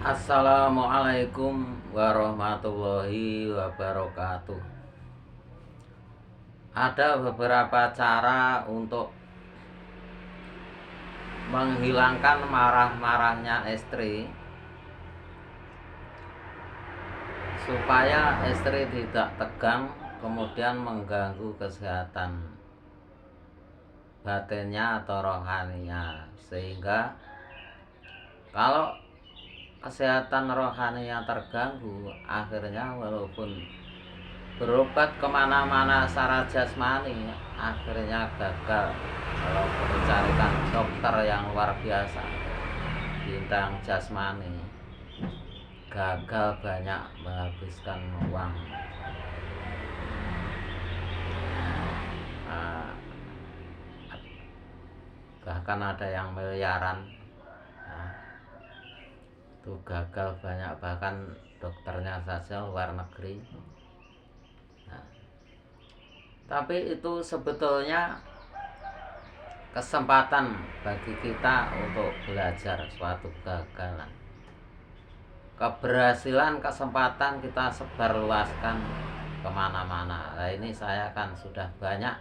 Assalamualaikum warahmatullahi wabarakatuh. Ada beberapa cara untuk menghilangkan marah-marahnya istri, supaya istri tidak tegang kemudian mengganggu kesehatan batinnya atau rohaninya, sehingga kalau kesehatan rohaninya terganggu, akhirnya walaupun berobat kemana-mana secara jasmani akhirnya gagal. Kalau dicarikan dokter yang luar biasa bintang jasmani, gagal banyak menghabiskan uang. Nah, bahkan ada yang miliaran. Nah, itu gagal banyak, bahkan dokternya saja luar negeri. Nah, tapi itu sebetulnya kesempatan bagi kita untuk belajar suatu kegagalan. Keberhasilan, kesempatan kita sebarluaskan kemana-mana. Nah, ini saya kan sudah banyak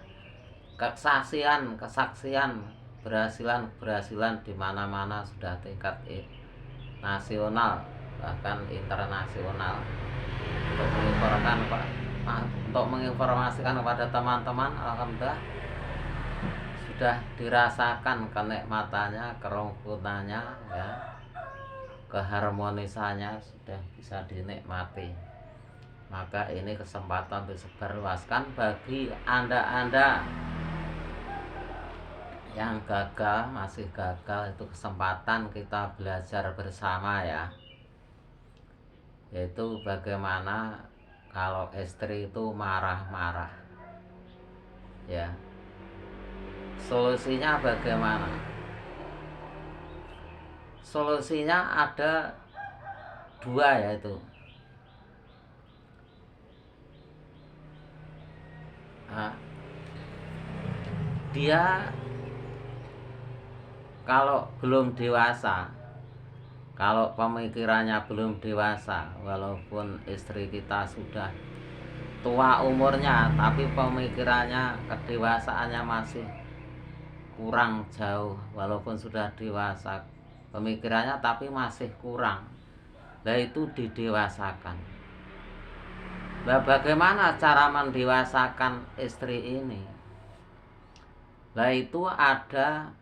kesaksian berhasilan di mana-mana, sudah tingkat nasional bahkan internasional, untuk menginformasikan kepada teman-teman. Alhamdulillah sudah dirasakan kenikmatannya, kerukunannya, ya, keharmonisannya sudah bisa dinikmati. Maka ini kesempatan disebarluaskan bagi anda-anda yang gagal, masih gagal. Itu kesempatan kita belajar bersama, ya, yaitu bagaimana kalau istri itu marah-marah, ya, solusinya bagaimana. Solusinya ada dua, yaitu dia kalau belum dewasa, kalau pemikirannya belum dewasa, walaupun istri kita sudah tua umurnya, tapi pemikirannya, kedewasaannya masih kurang jauh. Walaupun sudah dewasa, pemikirannya tapi masih kurang. Nah, itu didewasakan. Nah, bagaimana cara mendewasakan istri ini? Nah, itu ada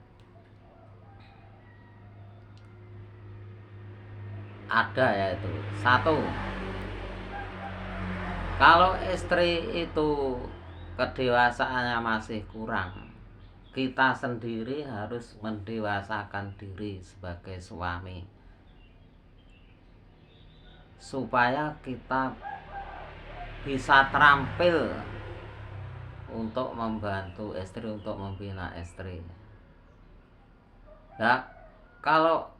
yaitu satu, kalau istri itu kedewasaannya masih kurang, kita sendiri harus mendewasakan diri sebagai suami, supaya kita bisa terampil untuk membantu istri, untuk membina istri. Nah, kalau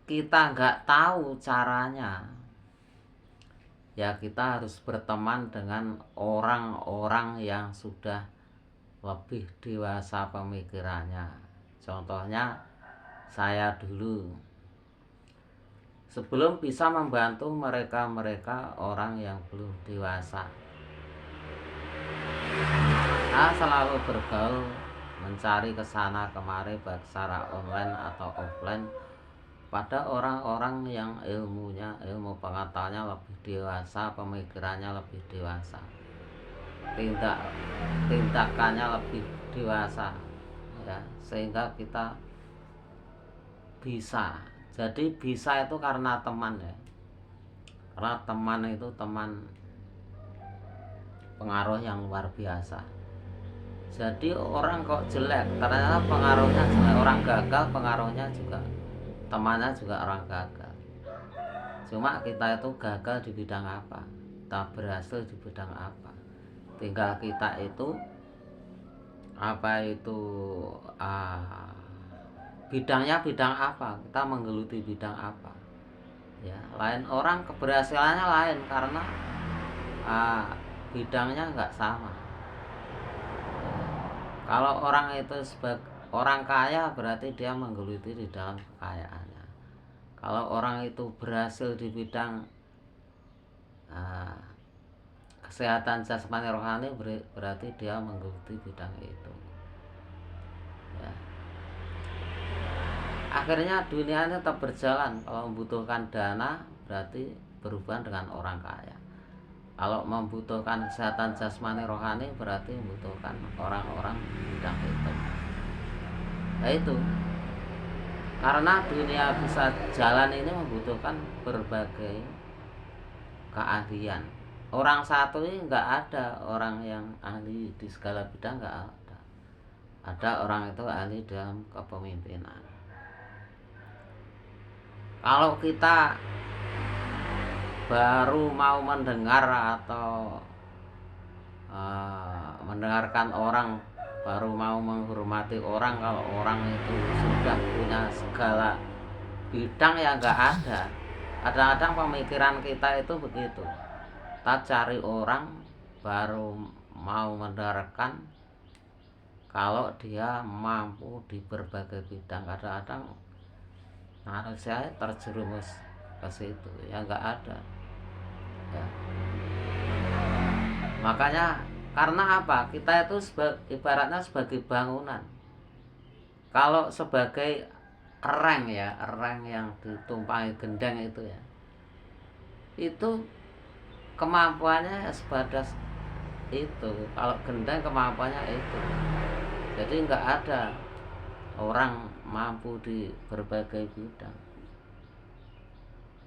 kita nggak tahu caranya, ya kita harus berteman dengan orang-orang yang sudah lebih dewasa pemikirannya. Contohnya saya dulu, sebelum bisa membantu mereka orang yang belum dewasa, saya selalu bergaul, mencari kesana kemari, baik secara online atau offline, pada orang-orang yang ilmu pengetahuannya lebih dewasa, pemikirannya lebih dewasa, tindakannya lebih dewasa, ya, sehingga kita bisa. Jadi bisa itu karena teman, ya, karena teman itu pengaruh yang luar biasa. Jadi orang kok jelek, ternyata pengaruhnya jelek. Orang gagal pengaruhnya juga, temannya juga orang gagal. Cuma kita itu gagal di bidang apa, kita berhasil di bidang apa, tinggal kita itu bidangnya bidang apa, kita menggeluti bidang apa, ya. Lain orang keberhasilannya lain karena bidangnya nggak sama. Kalau orang itu sebagai orang kaya, berarti dia menggeluti di dalam kekayaannya. Kalau orang itu berhasil di bidang kesehatan jasmani rohani, berarti dia menggeluti bidang itu ya. Akhirnya dunia ini tetap berjalan. Kalau membutuhkan dana, berarti berhubungan dengan orang kaya. Kalau membutuhkan kesehatan jasmani rohani, berarti membutuhkan orang-orang bidang itu. Nah itu, karena dunia bisa jalan ini membutuhkan berbagai keahlian. Orang satu ini nggak ada orang yang ahli di segala bidang, nggak ada. Ada orang itu ahli dalam kepemimpinan. Kalau kita baru mau mendengar atau mendengarkan orang, baru mau menghormati orang, kalau orang itu sudah punya segala bidang, ya nggak ada. Kadang-kadang pemikiran kita itu begitu, kita cari orang baru mau mendengarkan kalau dia mampu di berbagai bidang. Kadang-kadang manusia terjerumus ke situ, ya nggak ada ya. Makanya karena apa, kita itu ibaratnya sebagai bangunan. Kalau sebagai reng ya, reng yang ditumpangi gendang itu ya, itu kemampuannya sebatas itu. Kalau gendang kemampuannya itu. Jadi nggak ada orang mampu di berbagai bidang,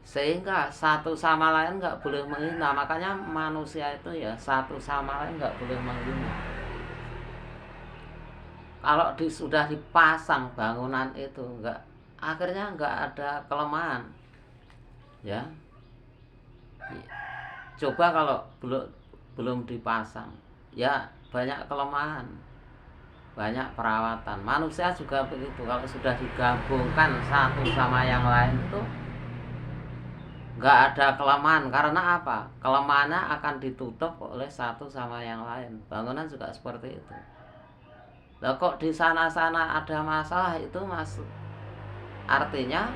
sehingga satu sama lain nggak boleh menghina. Makanya manusia itu ya satu sama lain nggak boleh menghina. Kalau sudah dipasang bangunan itu akhirnya nggak ada kelemahan ya. Coba kalau belum dipasang ya banyak kelemahan, banyak perawatan. Manusia juga begitu. Kalau sudah digabungkan satu sama yang lain itu nggak ada kelemahan. Karena apa? Kelemahannya akan ditutup oleh satu sama yang lain. Bangunan juga seperti itu. Lah kok di sana-sana ada masalah, itu artinya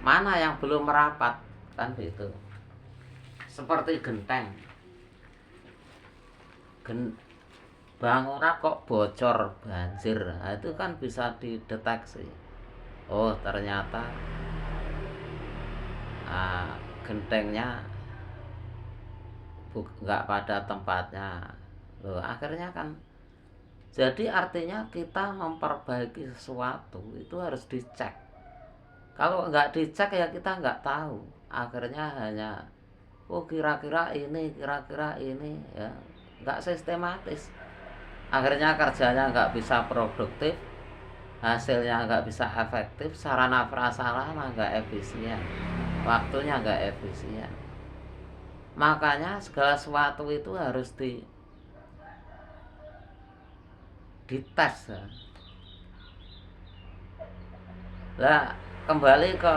mana yang belum merapat, kan gitu. Seperti genteng, bangunan kok bocor banjir, nah, itu kan bisa dideteksi. Oh ternyata gentengnya nggak pada tempatnya. Loh, akhirnya kan jadi artinya kita memperbaiki sesuatu itu harus dicek. Kalau nggak dicek ya kita nggak tahu. Akhirnya hanya kira-kira ini ya, nggak sistematis. Akhirnya kerjanya nggak bisa produktif, hasilnya nggak bisa efektif, sarana prasarana nggak efisien, waktunya nggak efisien. Makanya segala sesuatu itu harus dites ya. Lah kembali ke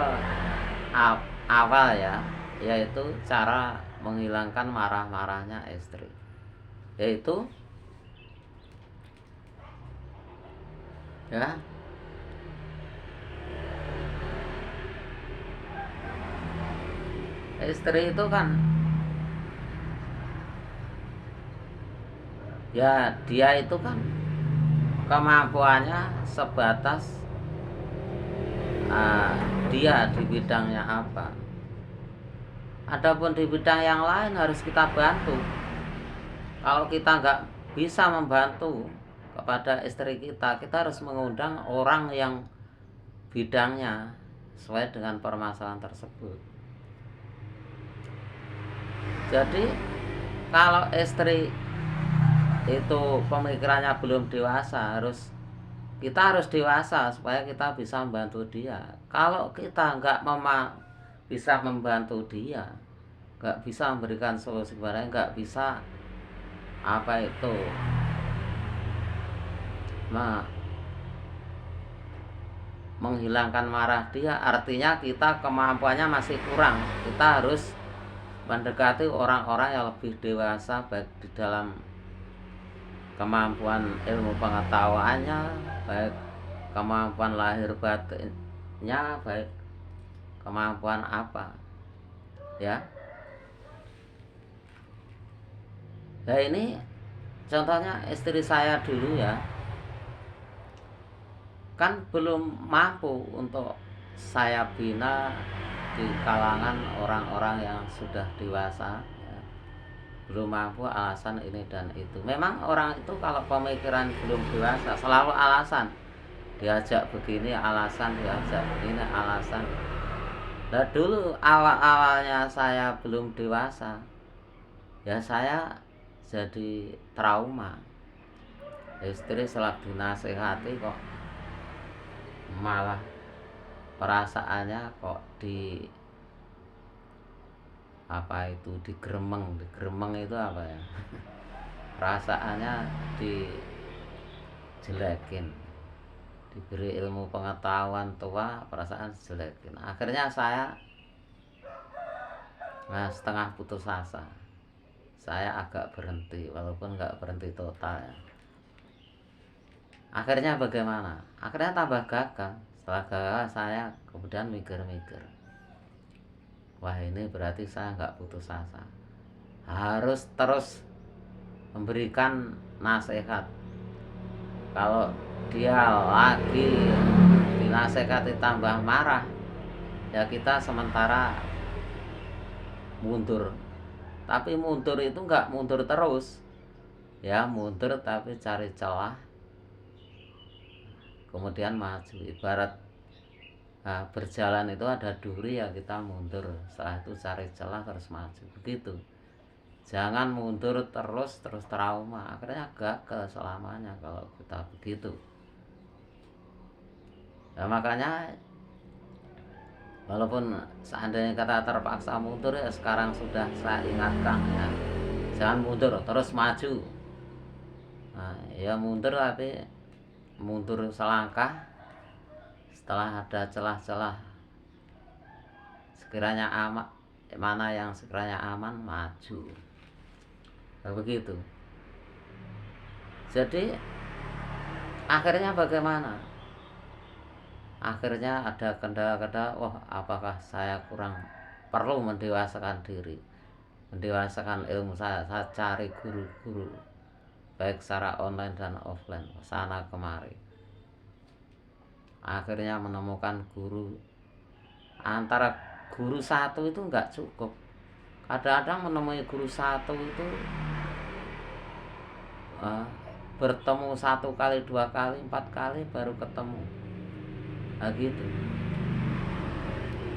awal ya, yaitu cara menghilangkan marah-marahnya istri, yaitu ya istri itu kan ya dia itu kan kemampuannya sebatas dia di bidangnya apa. Adapun di bidang yang lain harus kita bantu. Kalau kita nggak bisa membantu kepada istri kita, kita harus mengundang orang yang bidangnya sesuai dengan permasalahan tersebut. Jadi kalau istri itu pemikirannya belum dewasa, kita harus dewasa supaya kita bisa membantu dia. Kalau kita nggak bisa membantu dia, nggak bisa memberikan solusi kepadanya, nggak bisa menghilangkan marah dia, artinya kita kemampuannya masih kurang. Kita harus mendekati orang-orang yang lebih dewasa, baik di dalam kemampuan ilmu pengetahuannya, baik kemampuan lahir batin baik kemampuan apa, ya. Nah ini contohnya istri saya dulu ya, kan belum mampu untuk saya bina di kalangan orang-orang yang sudah dewasa, ya. Belum mampu, alasan ini dan itu. Memang orang itu kalau pemikiran belum dewasa selalu alasan, diajak begini alasan, diajak begini alasan. Nah dulu awal-awalnya saya belum dewasa, ya saya jadi trauma. Istri setelah dinasehati kok malah perasaannya kok digeremeng itu apa ya? Perasaannya dijelekin, diberi ilmu pengetahuan tua, perasaan dijelekin. Akhirnya saya setengah putus asa. Saya agak berhenti, walaupun nggak berhenti total ya. Akhirnya bagaimana? Akhirnya tambah gagal. Setelah gagal saya kemudian mikir-mikir, wah ini berarti saya nggak putus asa, harus terus memberikan nasihat. Kalau dia lagi dinasehati tambah marah, ya kita sementara mundur. Tapi mundur itu nggak mundur terus, ya mundur tapi cari celah, kemudian maju. Ibarat berjalan itu ada duri, ya kita mundur, setelah itu cari celah terus maju, begitu. Jangan mundur terus trauma, akhirnya gagal selamanya kalau kita begitu. Nah, makanya walaupun seandainya kata terpaksa mundur, ya sekarang sudah saya ingatkan ya, jangan mundur, terus maju. Nah, ya mundur tapi mundur selangkah, setelah ada celah-celah sekiranya aman, mana yang sekiranya aman, maju. Nah, begitu. Jadi akhirnya bagaimana? Akhirnya ada kendala-kendala, apakah saya kurang perlu mendewasakan diri, mendewasakan ilmu saya cari guru-guru baik secara online dan offline, sana kemari. Akhirnya menemukan guru. Antara guru satu itu enggak cukup. Kadang-kadang menemui guru satu itu bertemu 1 kali, 2 kali, 4 kali baru ketemu. Nah gitu.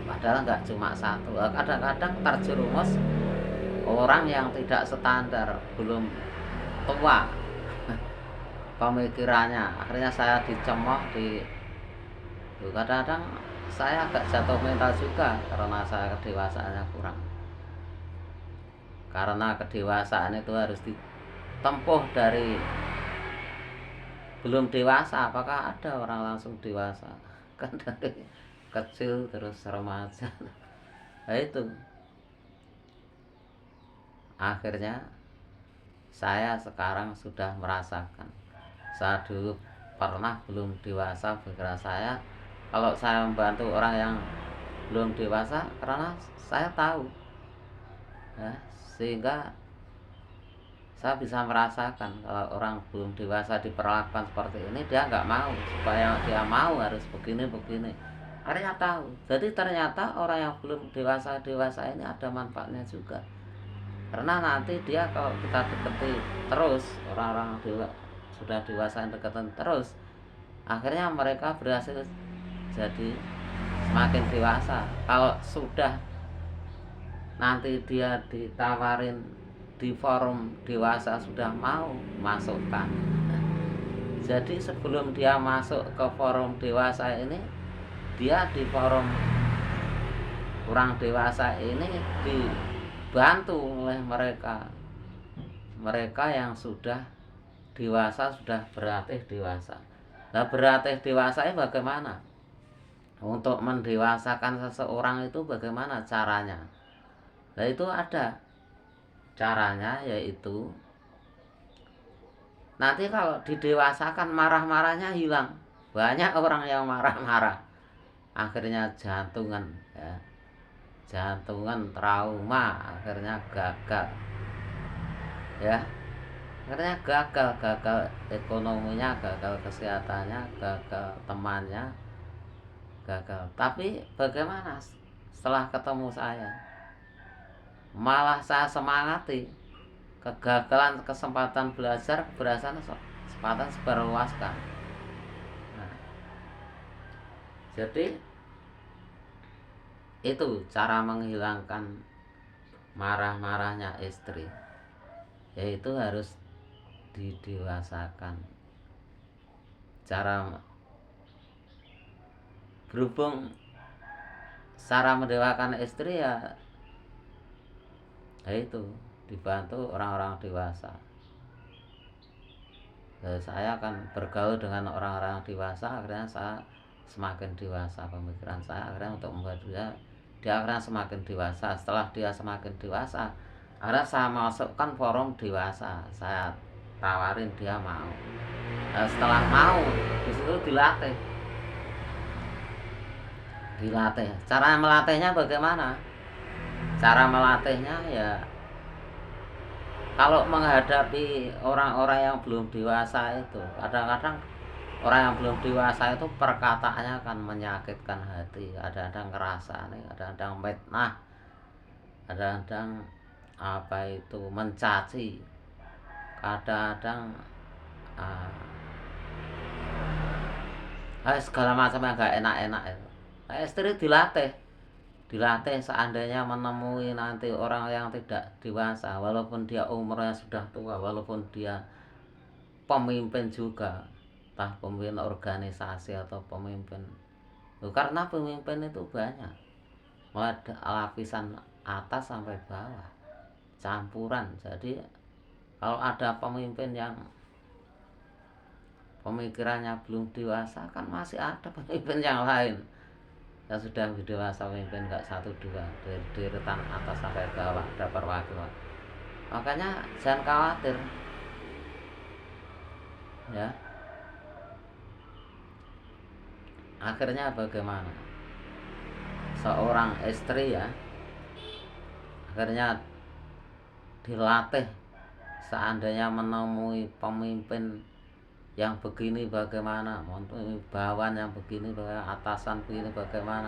Padahal enggak cuma satu. Kadang-kadang terjerumus orang yang tidak standar, belum tua pemikirannya. Akhirnya saya dicemooh, kadang-kadang saya agak jatuh mental juga karena saya kedewasaannya kurang. Karena kedewasaan itu harus ditempuh dari belum dewasa. Apakah ada orang langsung dewasa? Kan dari kecil terus remaja. Nah itu. Akhirnya saya sekarang sudah merasakan. Saya dulu pernah belum dewasa, pikiran saya kalau saya membantu orang yang belum dewasa, karena saya tahu ya, sehingga saya bisa merasakan kalau orang belum dewasa diperlakukan seperti ini, dia nggak mau. Supaya dia mau harus begini. Akhirnya tahu. Jadi ternyata orang yang belum dewasa ini ada manfaatnya juga. Karena nanti dia kalau kita deketi terus, orang-orang sudah dewasa yang deketin terus, akhirnya mereka berhasil jadi semakin dewasa. Kalau sudah nanti dia ditawarin di forum dewasa sudah mau, masukkan. Jadi sebelum dia masuk ke forum dewasa ini, dia di forum kurang dewasa ini dibantu oleh mereka yang sudah dewasa, sudah berlatih dewasa. Nah, berlatih dewasa ini bagaimana? Untuk mendewasakan seseorang itu bagaimana caranya? Nah, itu ada caranya, yaitu nanti kalau didewasakan marah-marahnya hilang. Banyak orang yang marah-marah. akhirnya jantungan, ya, jantungan trauma, akhirnya gagal, ya, akhirnya gagal ekonominya, gagal kesehatannya, gagal temannya, gagal. Tapi bagaimana setelah ketemu saya, malah saya semangati kegagalan kesempatan belajar, keberhasilan kesempatan sebarluaskan. Nah, jadi itu cara menghilangkan marah-marahnya istri, yaitu harus didewasakan. Cara berhubung cara mendewakan istri, ya itu dibantu orang-orang dewasa. Saya akan bergaul dengan orang-orang dewasa, akhirnya saya semakin dewasa, pemikiran saya akhirnya untuk membuat dia akhirnya semakin dewasa. Setelah dia semakin dewasa, akhirnya saya masukkan forum dewasa, saya tawarin, dia mau. Setelah mau, disitu dilatih. Cara melatihnya bagaimana? Cara melatihnya ya, kalau menghadapi orang-orang yang belum dewasa itu, kadang-kadang orang yang belum dewasa itu perkataannya akan menyakitkan hati. Kadang-kadang ngerasa nih, kadang-kadang fitnah, kadang-kadang mencaci, kadang-kadang segala macam yang gak enak-enak itu. Istri dilatih seandainya menemui nanti orang yang tidak dewasa, walaupun dia umurnya sudah tua, walaupun dia pemimpin juga, entah pemimpin organisasi atau pemimpin, karena pemimpin itu banyak, mulai lapisan atas sampai bawah, campuran. Jadi kalau ada pemimpin yang pemikirannya belum dewasa, kan masih ada pemimpin yang lain yang sudah dewasa, pemimpin nggak 1, 2, dari deretan atas sampai bawah ada perwakilan. Makanya jangan khawatir, ya. Akhirnya bagaimana? Seorang istri, ya, akhirnya dilatih seandainya menemui pemimpin yang begini bagaimana, bawahan yang begini bagaimana, atasan begini bagaimana,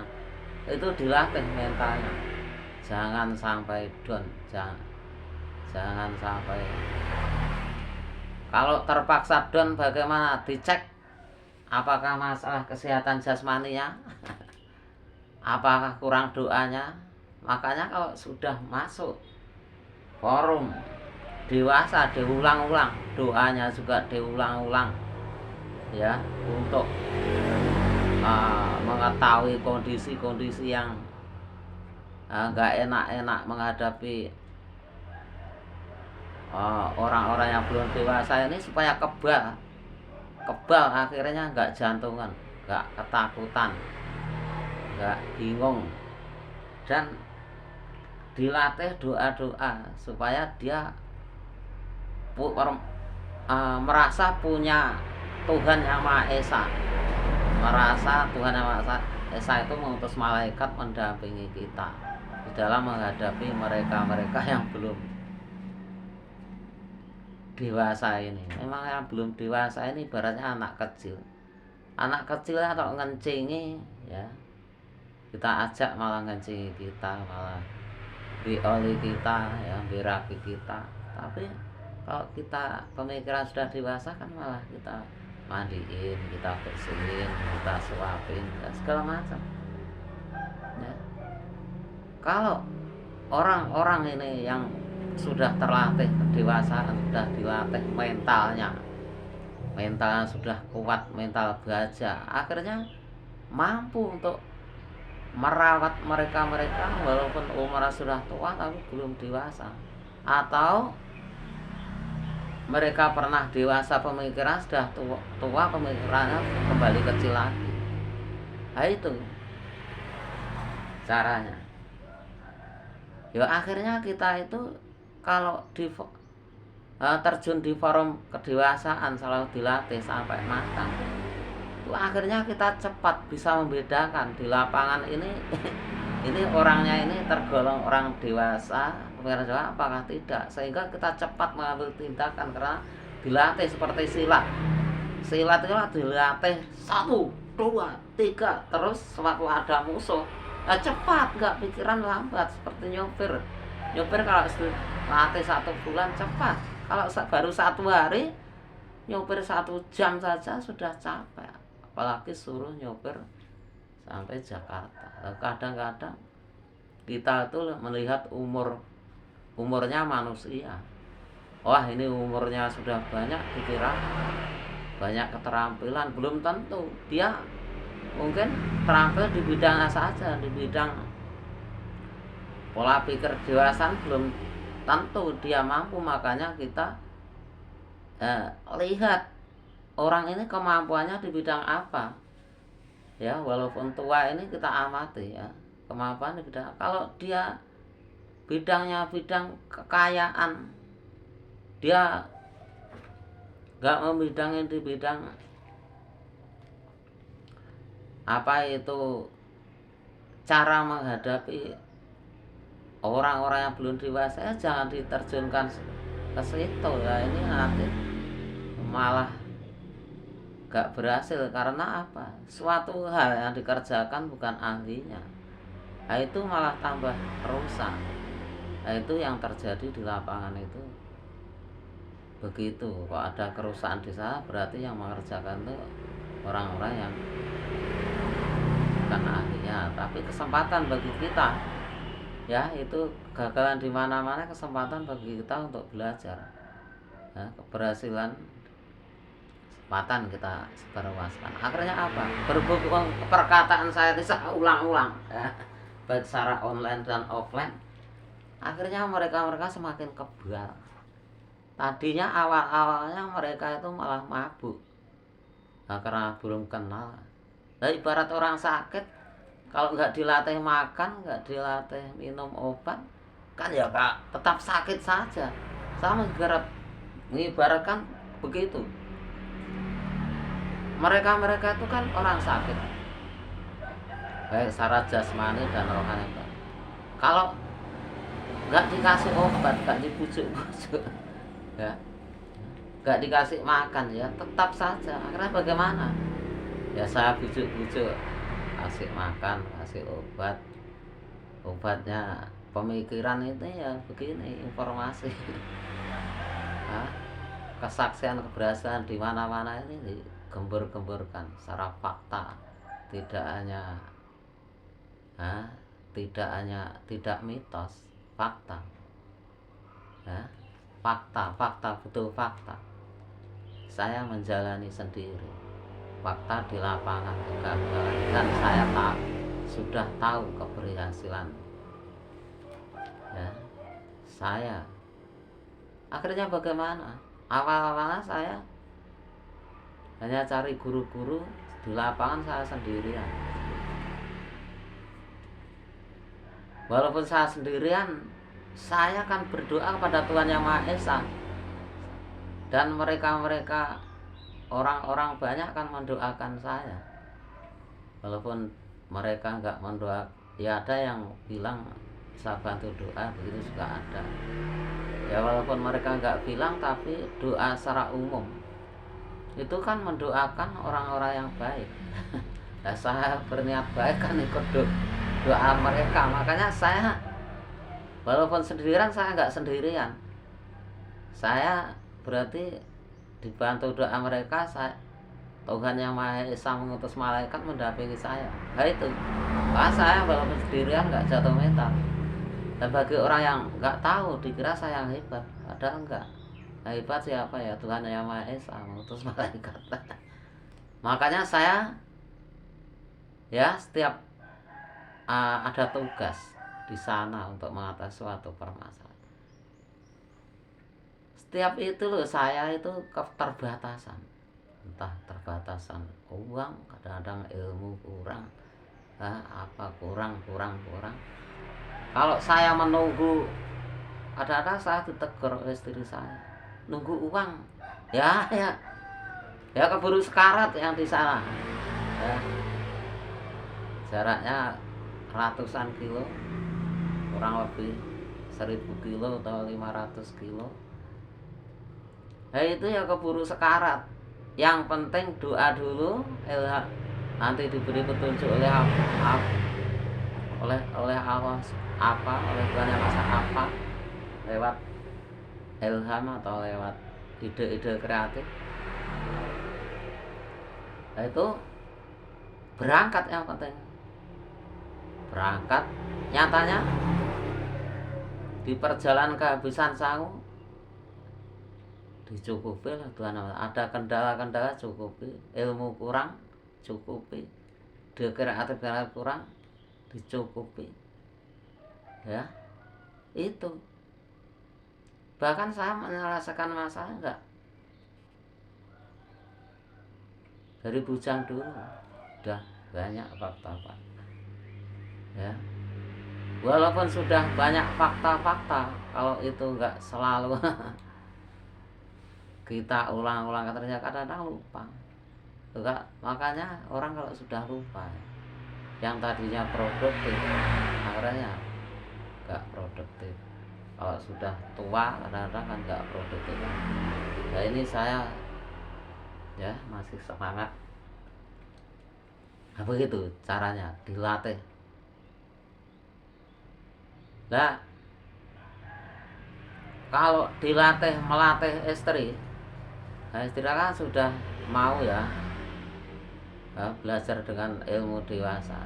itu dilatih mentalnya. Jangan sampai down, jangan sampai. Kalau terpaksa down, bagaimana? Dicek apakah masalah kesehatan jasmaninya, apakah kurang doanya. Makanya kalau sudah masuk forum dewasa, diulang-ulang, doanya juga diulang-ulang, ya, untuk mengetahui kondisi-kondisi yang nggak enak-enak menghadapi orang-orang yang belum dewasa ini, supaya kebal, akhirnya nggak jantungan, nggak ketakutan, nggak bingung, dan dilatih doa-doa supaya dia merasa punya Tuhan Yang Maha Esa, merasa Tuhan Yang Maha Esa itu mengutus malaikat mendampingi kita di dalam menghadapi mereka-mereka yang belum dewasa ini. Memang yang belum dewasa ini ibaratnya anak kecil atau ngencingi, ya, kita ajak malah ngencingi kita, malah bioli kita, ya, biraki kita. Tapi kalau kita pemikiran sudah dewasa, kan malah kita mandiin, kita bersihin, kita suapin, dan segala macam, ya. Kalau orang-orang ini yang sudah terlatih kedewasaan, sudah dilatih mentalnya sudah kuat, mental baja, akhirnya mampu untuk merawat mereka-mereka walaupun umurnya sudah tua tapi belum dewasa, atau mereka pernah dewasa pemikiran, sudah tua pemikirannya kembali kecil lagi. Nah, itu caranya. Ya, akhirnya kita itu kalau terjun di forum kedewasaan selalu dilatih sampai matang. itu akhirnya kita cepat bisa membedakan di lapangan ini ini orangnya ini tergolong orang dewasa apakah tidak, sehingga kita cepat mengambil tindakan karena dilatih seperti silat. Silat itu dilatih 1, 2, 3 terus sewaktu ada musuh cepat, nggak pikiran lambat seperti nyopir. Kalau latih 1 bulan cepat, kalau baru 1 hari nyopir 1 jam saja sudah capek, apalagi suruh nyopir sampai Jakarta. Kadang-kadang kita itu melihat umurnya manusia, wah ini umurnya sudah banyak, dikira banyak keterampilan, belum tentu. Dia mungkin terampil di bidangnya saja, di bidang pola pikir dewasaan belum tentu dia mampu. Makanya kita lihat orang ini kemampuannya di bidang apa, ya walaupun tua ini kita amati ya kemampuan di bidang. Kalau dia bidangnya bidang kekayaan, dia nggak membidangin di bidang apa itu cara menghadapi orang-orang yang belum dewasa, jangan diterjunkan ke situ ya. Ini nanti malah gak berhasil. Karena apa? Suatu hal yang dikerjakan bukan ahlinya, nah itu malah tambah rusak. Nah itu yang terjadi di lapangan itu begitu. Kalau ada kerusakan di sana, berarti yang mengerjakan itu orang-orang yang bukan ahlinya. Tapi kesempatan bagi kita, ya itu kegagalan di mana-mana kesempatan bagi kita untuk belajar. Nah, keberhasilan kesempatan kita sebarluaskan. Akhirnya apa? Berhubung perkataan saya bisa ulang-ulang ya, baik secara online dan offline, akhirnya mereka semakin kebal. Tadinya awal-awalnya mereka itu malah mabuk, nah, karena belum kenal. Nah, ibarat orang sakit, kalau nggak dilatih makan, nggak dilatih minum obat, kan ya Kak, tetap sakit saja. Sama mengibaratkan begitu. Mereka itu kan orang sakit, baik secara jasmani dan rohani. Kalau nggak dikasih obat, nggak dibujuk-bujuk, ya, nggak dikasih makan, ya tetap saja. Akhirnya bagaimana? Ya saya bujuk-bujuk, kasih makan, kasih obat. Obatnya pemikiran itu ya begini, informasi. Nah, kesaksian keberhasilan di mana-mana ini digembur-gemburkan secara fakta, tidak tidak mitos, fakta. Ya, fakta betul fakta. Saya menjalani sendiri fakta di lapangan kegagalan, dan saya sudah tahu keberhasilan ya saya. Akhirnya bagaimana? Awal-awalnya saya hanya cari guru-guru, di lapangan saya sendirian. Walaupun saya sendirian, saya akan berdoa kepada Tuhan Yang Maha Esa, dan mereka orang-orang banyak akan mendoakan saya. Walaupun mereka enggak mendoakan, ya ada yang bilang saya bantu doa, begitu juga ada. Ya walaupun mereka enggak bilang, tapi doa secara umum itu kan mendoakan orang-orang yang baik. Nah, saya berniat baik kan ikut doa mereka. Makanya saya walaupun sendirian, saya enggak sendirian. Saya berarti dibantu doa mereka. Tuhan Yang Maha Esa mengutus malaikat mendampingi saya. Nah itu, saya walaupun sendirian nggak jatuh mental. Dan bagi orang yang nggak tahu, dikira saya yang hebat, padahal enggak. Nah, hebat siapa ya? Tuhan Yang Maha Esa mengutus malaikat. Makanya saya ya setiap ada tugas di sana untuk mengatasi suatu permasalahan. Setiap itu loh, saya itu keterbatasan, entah terbatasan uang, kadang-kadang ilmu kurang, apa kurang. Kalau saya menunggu, kadang-kadang saya ditegur oleh istri saya, nunggu uang, ya keburu sekarat yang di sana. ya, jaraknya ratusan kilo, kurang lebih 1000 kilo atau 500 kilo. Nah itu ya keburu sekarat. Yang penting doa dulu, nanti diberi petunjuk oleh oleh Allah oleh Tuhan yang Maha apa, lewat ilham atau lewat ide-ide kreatif. Nah itu berangkat, yang penting berangkat. Nyatanya di perjalanan kehabisan sangu dicukupi lah Tuhan. Ada kendala-kendala cukupi, ilmu kurang cukupi, ide kreatif kurang dicukupi, ya itu. Bahkan saya menyelesaikan masalah enggak dari bujang dulu, udah banyak fakta-fakta, ya. Walaupun sudah banyak fakta-fakta, kalau itu enggak selalu kita ulang-ulang, ternyata kadang-kadang lupa. Enggak, makanya orang kalau sudah lupa, yang tadinya produktif akhirnya enggak produktif. Kalau sudah tua kadang-kadang kan enggak produktif. Nah ini saya ya masih semangat. Nah begitu caranya, dilatih. Nah kalau dilatih, melatih istri, nah istri kan sudah mau ya, belajar dengan ilmu dewasa.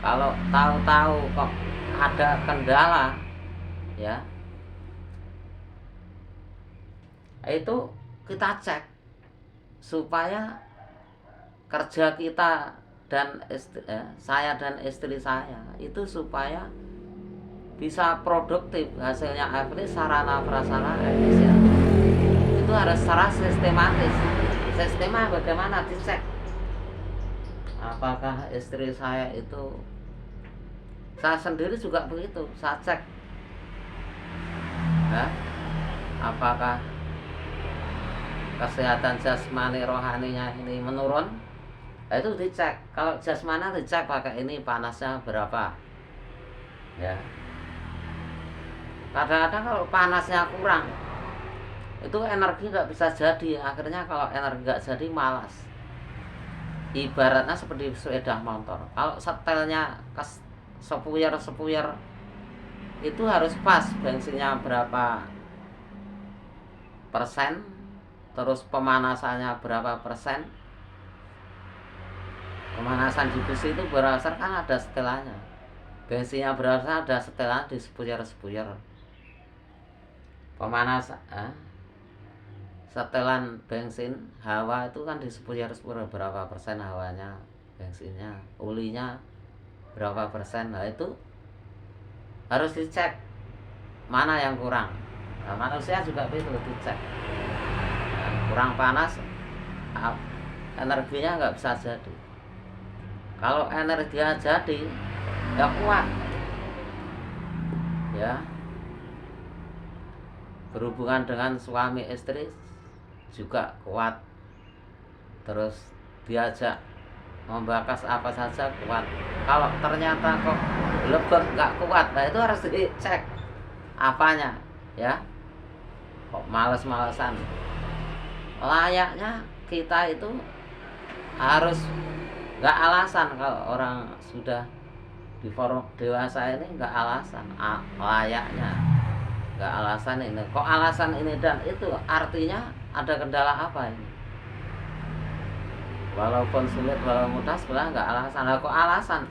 Kalau tahu-tahu kok ada kendala, ya itu kita cek supaya kerja kita dan saya dan istri saya itu supaya bisa produktif, hasilnya efisien, sarana prasarana efisien. Itu harus secara sistematis. Sistemnya bagaimana, dicek apakah istri saya itu, saya sendiri juga begitu, saya cek ya, apakah kesehatan jasmani rohaninya ini menurun. Nah, itu dicek. Kalau jasmani dicek pakai ini panasnya berapa, ya. Kadang-kadang kalau panasnya kurang, itu energi nggak bisa jadi. Akhirnya kalau energi nggak jadi, malas. Ibaratnya seperti sepeda motor. Kalau setelnya sepuyer itu harus pas, bensinnya berapa persen, terus pemanasannya berapa persen. Pemanasan di bus itu berdasarkan ada setelannya. Bensinnya berdasarkan ada setelan di sepuyer. Pemanasan setelan bensin hawa itu kan di sepuyer berapa persen hawanya, bensinnya, olinya berapa persen. Nah itu harus dicek mana yang kurang. Nah, manusia juga begitu, dicek. Nah, kurang panas, energinya nggak bisa jadi. Kalau energinya jadi, ya kuat, ya. Berhubungan dengan suami istri juga kuat. Terus diajak membahas apa saja kuat. Kalau ternyata kok lebih nggak kuat, nah itu harus dicek apanya, ya. Kok males-malesan. Layaknya kita itu harus nggak alasan. Kalau orang sudah di forum dewasa ini nggak alasan, layaknya nggak alasan ini. Kok alasan ini dan itu, artinya ada kendala apa ini? Walaupun sulit, walaupun mudah, sebenarnya nggak alasan. Nah, kok alasan?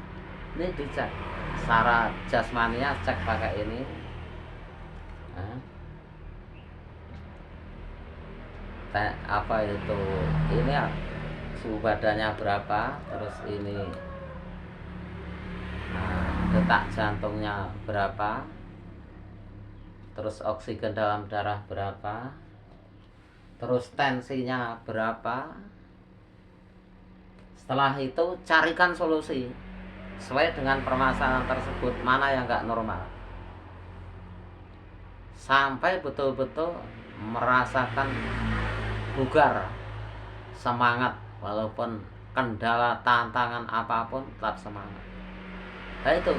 Ini dicek secara jasmaninya, cek pakai ini. Apa itu? Ini ya, suhu badannya berapa? Terus ini detak jantungnya berapa? Terus oksigen dalam darah berapa? Terus tensinya berapa? Setelah itu carikan solusi sesuai dengan permasalahan tersebut, mana yang nggak normal, sampai betul-betul merasakan bugar, semangat, walaupun kendala tantangan apapun tetap semangat. Nah itu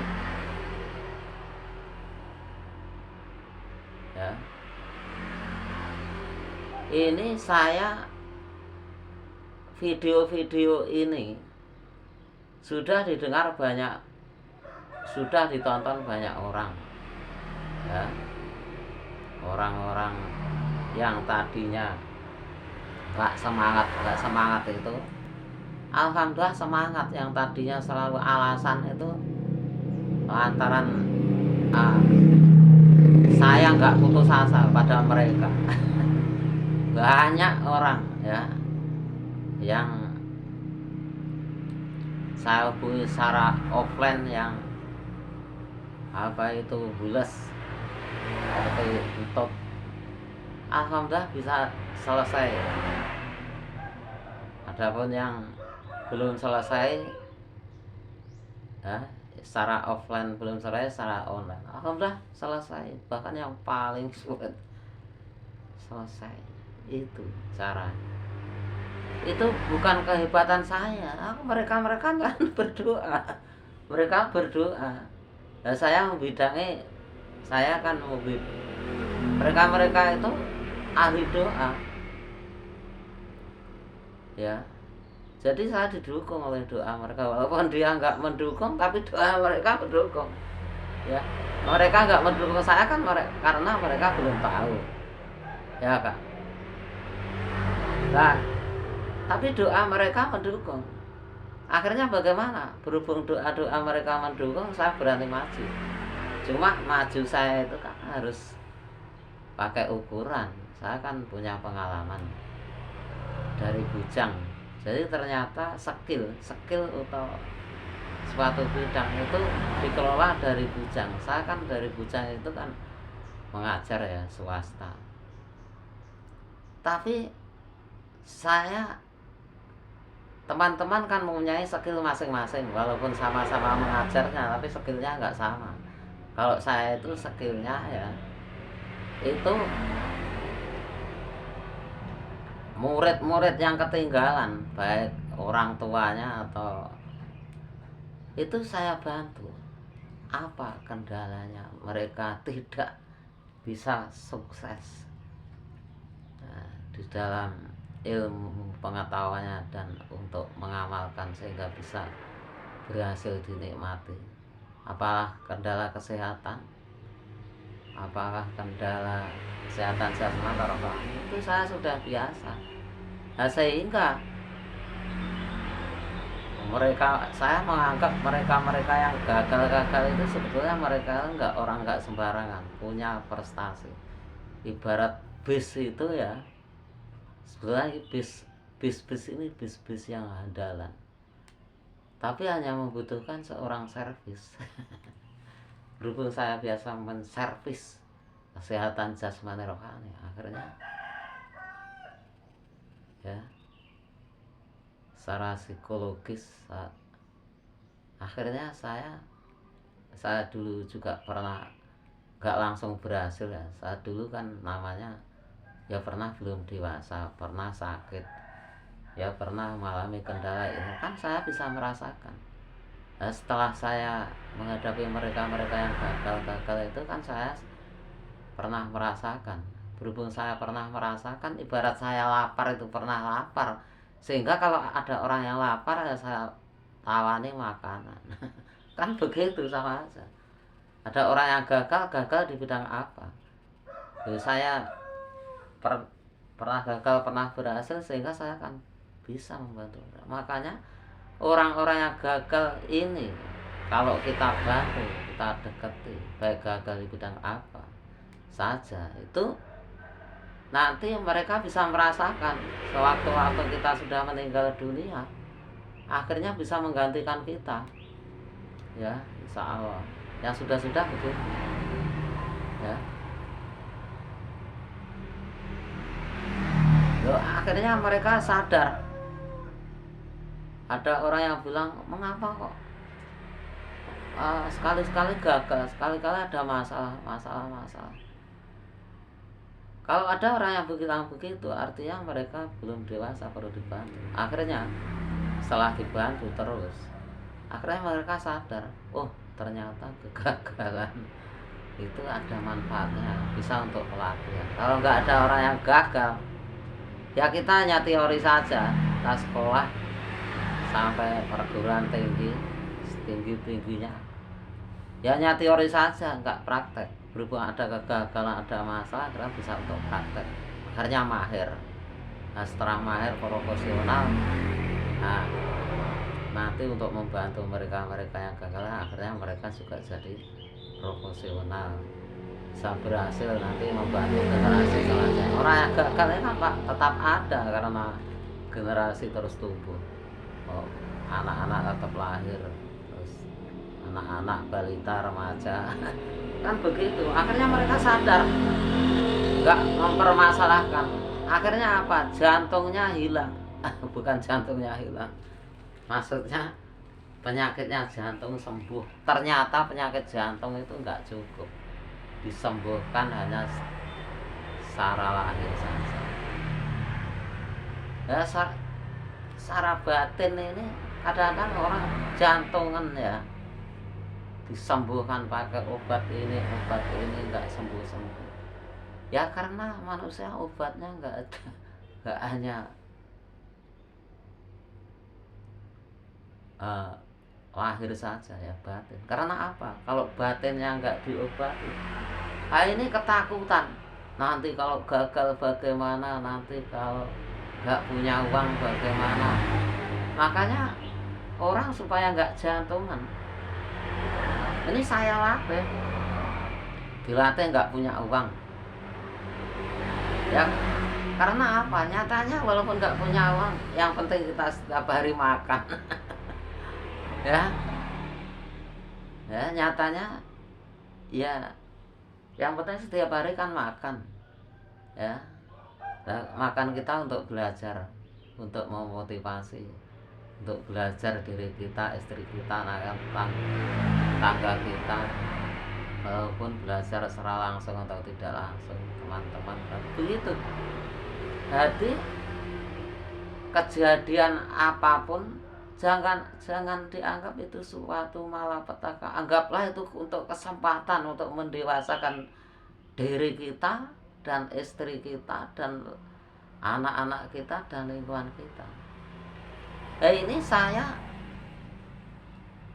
ya, ini saya video-video ini sudah didengar banyak, sudah ditonton banyak orang ya. Orang-orang yang tadinya gak semangat itu alhamdulillah semangat. Yang tadinya selalu alasan itu lantaran saya gak putus asa pada mereka. Banyak orang ya yang saya hubungi secara offline yang bules seperti untuk alhamdulillah bisa selesai. Adapun yang belum selesai ya, secara offline belum selesai, secara online alhamdulillah selesai. Bahkan yang paling sulit selesai. Itu caranya. Itu bukan kehebatan saya. Mereka kan berdoa. Mereka berdoa. Nah, saya membidangi, saya kan mereka itu ahli doa. Ya. Jadi saya didukung oleh doa mereka. Walaupun dia nggak mendukung, tapi doa mereka mendukung. Ya. Mereka nggak mendukung saya kan karena mereka belum tahu. Ya, Kak. Nah, tapi doa mereka mendukung. Akhirnya bagaimana? Berhubung doa mereka mendukung, saya berani maju. Cuma maju saya itu kan harus pakai ukuran. Saya kan punya pengalaman dari bujang. Jadi ternyata skill atau suatu bidang itu dikelola dari bujang. Saya kan dari bujang itu kan mengajar ya, swasta. Tapi teman-teman kan mempunyai skill masing-masing. Walaupun sama-sama mengajarnya, tapi skillnya nggak sama. Kalau saya itu skillnya ya, itu murid-murid yang ketinggalan, baik orang tuanya atau itu saya bantu. Apa kendalanya mereka tidak bisa sukses di dalam ilmu pengetahuannya dan untuk mengamalkan sehingga bisa berhasil dinikmati. Apakah kendala kesehatan, apakah kendala kesehatan jasmani atau rohani, itu saya sudah biasa. Nah, sehingga saya menganggap mereka yang gagal itu sebetulnya mereka nggak sembarangan, punya prestasi. Ibarat bis itu ya, sebenarnya bis ini bis yang andalan, tapi hanya membutuhkan seorang servis. Berhubung saya biasa menservis kesehatan jasmani rohani, akhirnya ya secara psikologis akhirnya saya dulu juga pernah gak langsung berhasil ya. Saya dulu kan namanya ya pernah belum dewasa, pernah sakit, ya pernah mengalami kendala ini kan saya bisa merasakan. Nah, setelah saya menghadapi mereka yang gagal itu kan saya pernah merasakan. Berhubung saya pernah merasakan, ibarat saya lapar itu pernah lapar, sehingga kalau ada orang yang lapar ya saya tawani makanan. Kan begitu sama aja. Ada orang yang gagal di bidang apa? Jadi saya pernah gagal, pernah berhasil, sehingga saya kan bisa membantu. Makanya orang-orang yang gagal ini kalau kita bantu, kita dekati, baik gagal di bidang apa saja, itu nanti mereka bisa merasakan sewaktu-waktu kita sudah meninggal dunia, akhirnya bisa menggantikan kita. Ya, insya Allah. Yang sudah begitu. Ya. Loh, akhirnya mereka sadar. Ada orang yang bilang, mengapa kok sekali-sekali gagal, sekali-kali ada masalah. Kalau ada orang yang bilang begitu, artinya mereka belum dewasa, perlu dibantu. Akhirnya setelah dibantu terus, akhirnya mereka sadar, oh ternyata kegagalan itu ada manfaatnya, bisa untuk pelatihan. Kalau nggak ada orang yang gagal, ya kita hanya teori saja. Kita sekolah sampai perguruan tinggi, tingginya, ya hanya teori saja, nggak praktek. Berhubung ada kegagalan, ada masalah, akhirnya bisa untuk praktek, akhirnya mahir. Nah setelah mahir profesional, nah nanti untuk membantu mereka yang gagal, akhirnya mereka juga jadi profesional, bisa berhasil nanti membantu generasi selanjutnya. Orang yang gagal itu Pak tetap ada karena generasi terus tumbuh. Oh, anak-anak tetap lahir, terus anak-anak balita remaja kan begitu. Akhirnya mereka sadar, nggak mempermasalahkan. Akhirnya apa? Jantungnya hilang. Bukan jantungnya hilang, maksudnya penyakitnya jantung sembuh. Ternyata penyakit jantung itu nggak cukup disembuhkan hanya secara lahir saja. Ya, secara batin ini kadang-kadang orang jantungan ya disembuhkan pakai obat ini nggak sembuh. Ya karena manusia obatnya nggak ada, nggak hanya lahir saja ya, batin. Karena apa? Kalau batinnya nggak diobati, ini ketakutan. Nanti kalau gagal bagaimana? Nanti kalau nggak punya uang bagaimana? Makanya orang supaya nggak jantungan, ini saya latih, dilatih nggak punya uang. Ya karena apa? Nyatanya walaupun nggak punya uang, yang penting kita setiap hari makan. ya nyatanya ya yang penting setiap hari kan makan ya. Nah, makan kita untuk belajar, untuk memotivasi, untuk belajar diri kita, istri kita, tangga kita, walaupun belajar secara langsung atau tidak langsung, teman-teman kan begitu. Jadi kejadian apapun jangan dianggap itu suatu malapetaka. Anggaplah itu untuk kesempatan untuk mendewasakan diri kita dan istri kita dan anak-anak kita dan lingkungan kita. Ini saya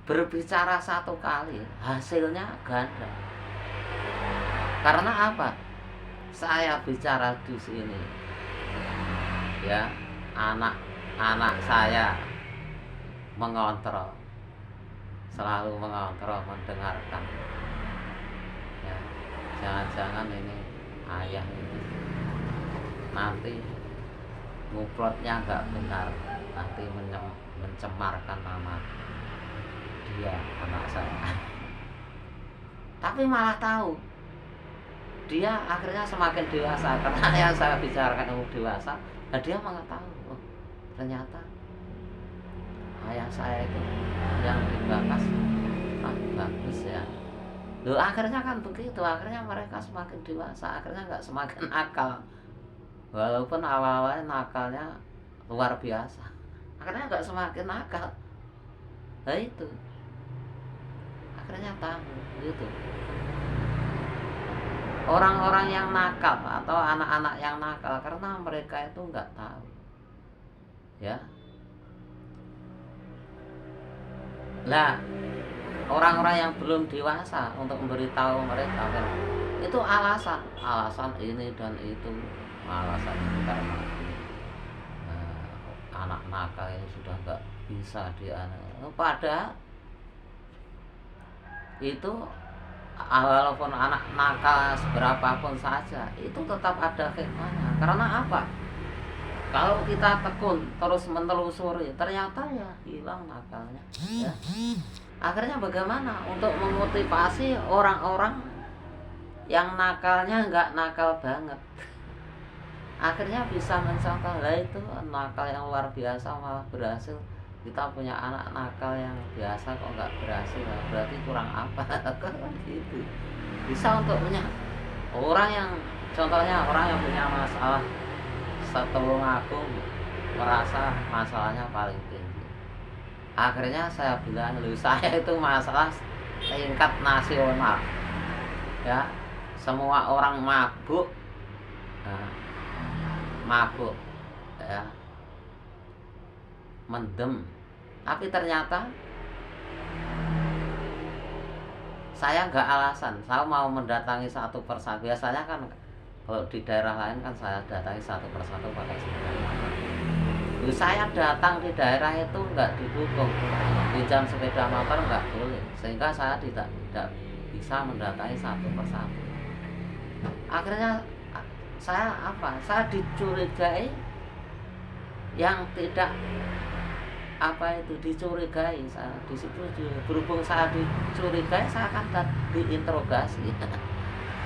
berbicara satu kali, hasilnya ganda. Karena apa? Saya bicara di sini, ya, anak saya mengontrol, selalu mengontrol, mendengarkan. Ya, jangan-jangan ini ayah ini nanti nguplotnya nggak benar, nanti mencemarkan nama dia, anak saya. Tapi malah tahu, dia akhirnya semakin dewasa karena yang saya bicarakan dewasa. Nah dia malah tahu, oh ternyata ayah saya itu yang dibakas bagus ya. Loh akhirnya kan begitu, akhirnya mereka semakin dewasa, akhirnya nggak semakin nakal. Walaupun awal-awalnya nakalnya luar biasa, akhirnya nggak semakin nakal. Nah itu akhirnya tahu gitu. Orang-orang yang nakal atau anak-anak yang nakal karena mereka itu nggak tahu, ya. Lah orang-orang yang belum dewasa untuk memberitahu mereka kan, itu alasan ini dan itu, alasan itu karena anak nakal ini sudah nggak bisa padahal itu walaupun anak nakal seberapapun saja itu tetap ada hikmahnya. Karena apa? Kalau kita tekun terus menelusuri, ternyata ya hilang nakalnya ya. Akhirnya bagaimana untuk memotivasi orang-orang yang nakalnya nggak nakal banget, akhirnya bisa mencontoh. Lah itu nakal yang luar biasa malah berhasil. Kita punya anak nakal yang biasa kok nggak berhasil, berarti kurang apa? Gitu. Bisa untuk punya orang yang, contohnya orang yang punya masalah setulung aku merasa masalahnya paling tinggi. Akhirnya saya bilang, "Loh, saya itu masalah tingkat nasional, ya, semua orang mabuk, nah, mabuk, ya, mendem, tapi ternyata saya nggak alasan, saya mau mendatangi satu persatu. Biasanya kan kalau di daerah lain kan saya datangi satu persatu pakai sepeda motor. Saya datang di daerah itu nggak didukung, pinjam sepeda motor nggak boleh, sehingga saya tidak bisa mendatangi satu persatu. Akhirnya saya dicurigai yang tidak dicurigai. Saya di situ, berhubung saya dicurigai, saya akan diinterogasi.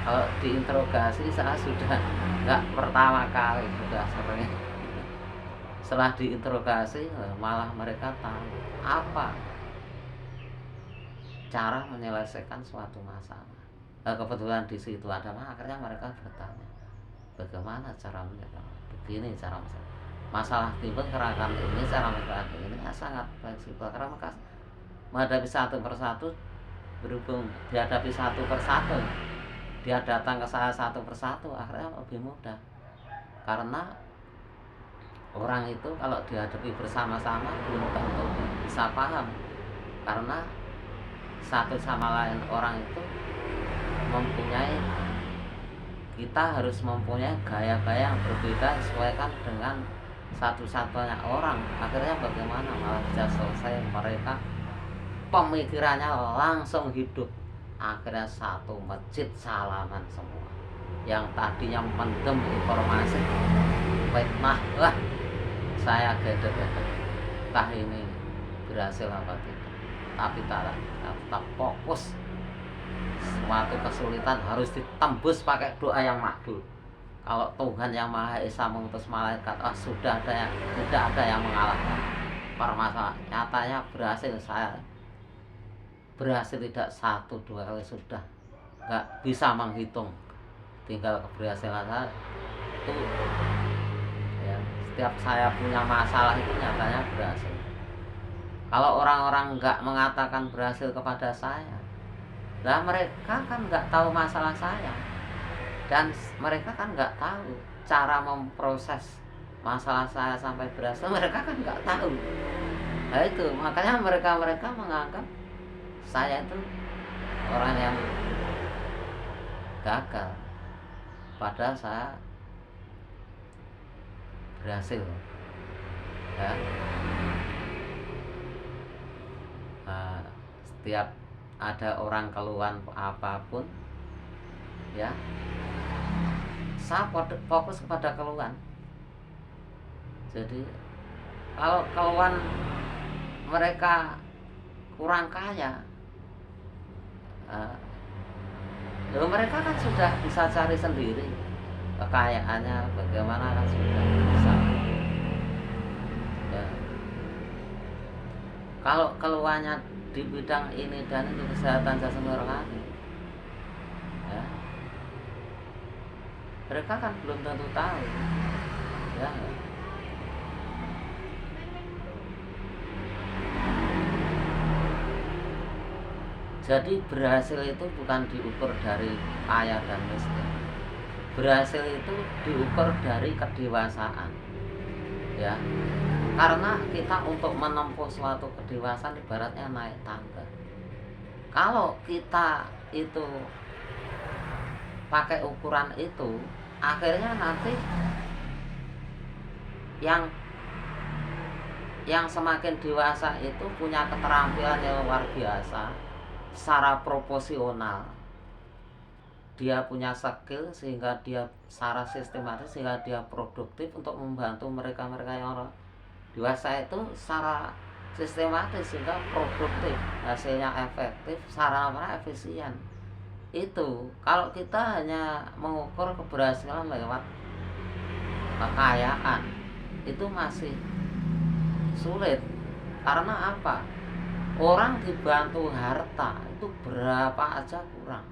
Kalau diinterogasi saya sudah nggak pertama kali, sudah sering. Setelah diinterogasi malah mereka tahu apa cara menyelesaikan suatu masalah. Kebetulan di situ adalah akhirnya mereka bertanya, bagaimana cara menyelesaikan? Begini cara masalah timbul karena ini, cara menyelesaikan ini sangat fleksibel karena mereka menghadapi satu persatu. Berhubung dihadapi satu persatu, dia datang ke saya satu persatu, akhirnya lebih mudah. Karena orang itu kalau dihadapi bersama-sama belum tentu bisa paham, karena satu sama lain orang itu kita harus mempunyai gaya-gaya yang berbeda sesuaikan dengan satu-satunya orang. Akhirnya bagaimana malah bisa selesai, mereka pemikirannya langsung hidup. Akhirnya satu masjid salaman semua, yang tadinya mendem informasi fitnah, wah, saya gede-gede, entah ini berhasil apa tidak, tapi tetap fokus. Suatu kesulitan harus ditembus pakai doa yang makbul. Kalau Tuhan yang Maha Esa mengutus malaikat, sudah tidak ada yang mengalahkan permasalahan. Nyatanya saya berhasil tidak satu dua kali, sudah nggak bisa menghitung tinggal keberhasilan saya itu, ya, setiap saya punya masalah itu nyatanya berhasil. Kalau orang-orang nggak mengatakan berhasil kepada saya, lah mereka kan nggak tahu masalah saya, dan mereka kan nggak tahu cara memproses masalah saya sampai berhasil. Mereka kan nggak tahu. Nah itu makanya mereka menganggap saya itu orang yang gagal, padahal saya berhasil, ya. Setiap ada orang keluhan apapun, ya, saya fokus kepada keluhan. Jadi kalau keluhan mereka kurang kaya, mereka kan sudah bisa cari sendiri kekayaannya bagaimana, kan sudah bisa, ya. Kalau keluhannya di bidang ini dan itu, kesehatan jasmani rohani, ya, mereka kan belum tentu tahu, ya. Jadi berhasil itu bukan diukur dari kaya dan miskin. Berhasil itu diukur dari kedewasaan, ya. Karena kita untuk menempuh suatu kedewasaan ibaratnya naik tangga. Kalau kita itu pakai ukuran itu, akhirnya nanti yang semakin dewasa itu punya keterampilan yang luar biasa secara proporsional. Dia punya skill sehingga dia secara sistematis, sehingga dia produktif untuk membantu mereka-mereka yang dewasa itu secara sistematis sehingga produktif, hasilnya efektif, secara efisien. Itu kalau kita hanya mengukur keberhasilan lewat kekayaan, itu masih sulit. Karena apa? Orang dibantu harta itu berapa aja kurang,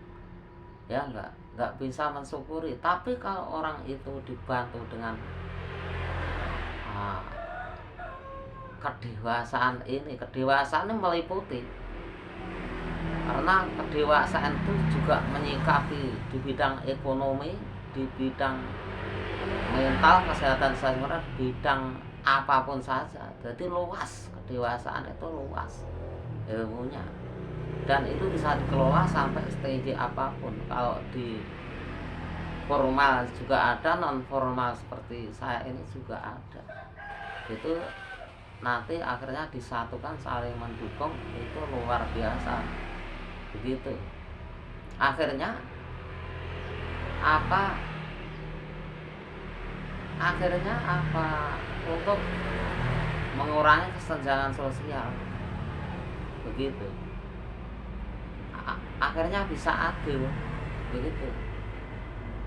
ya, nggak bisa mensyukuri. Tapi kalau orang itu dibantu dengan kedewasaan ini meliputi, karena kedewasaan itu juga menyikapi di bidang ekonomi, di bidang mental, kesehatan sosial, di bidang apapun saja. Jadi luas, kedewasaan itu luas ilmunya, dan itu bisa dikelola sampai stage apapun. Kalau di formal juga ada, non formal seperti saya ini juga ada. Itu nanti akhirnya disatukan, saling mendukung, itu luar biasa. Begitu. Akhirnya apa? Untuk mengurangi kesenjangan sosial. Begitu. Akhirnya bisa adil. Begitu.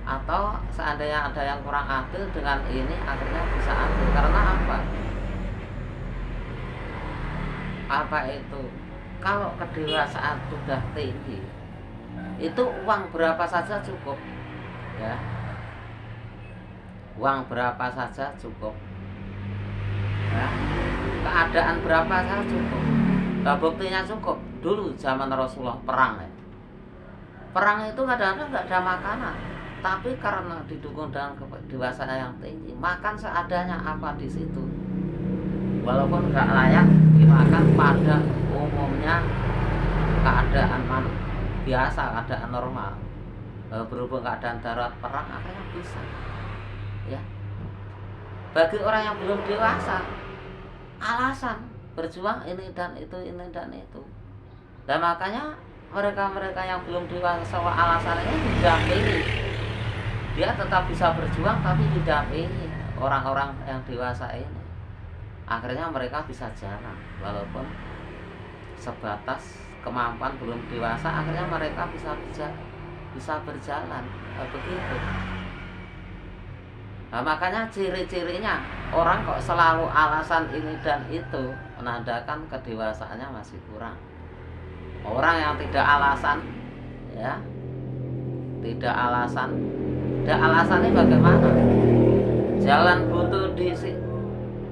Atau seandainya ada yang kurang adil, dengan ini akhirnya bisa adil. Karena apa? Apa itu? Kalau kedewasaan sudah tinggi, itu uang berapa saja cukup, ya. Uang berapa saja cukup, ya. Keadaan berapa saja cukup. Nah, buktinya cukup. Dulu zaman Rasulullah perang, ya. Perang itu kadang-kadang nggak ada makanan, tapi karena didukung dengan kedewasaan yang tinggi, makan seadanya apa di situ. Walaupun nggak layak dimakan pada umumnya keadaan biasa, keadaan normal, berhubung keadaan darurat perang, akhirnya bisa, ya. Bagi orang yang belum dewasa, alasan berjuang ini dan itu, ini dan itu. Dan makanya mereka yang belum dewasa, alasan ini didampingi. Dia tetap bisa berjuang, tapi didampingi orang-orang yang dewasa ini. Akhirnya mereka bisa jalan, walaupun sebatas kemampuan belum dewasa, akhirnya mereka bisa berjalan. Begitu. Nah, makanya ciri-cirinya orang kok selalu alasan ini dan itu, menandakan kedewasaannya masih kurang. Orang yang tidak alasan, ya, tidak alasannya bagaimana? Jalan buntu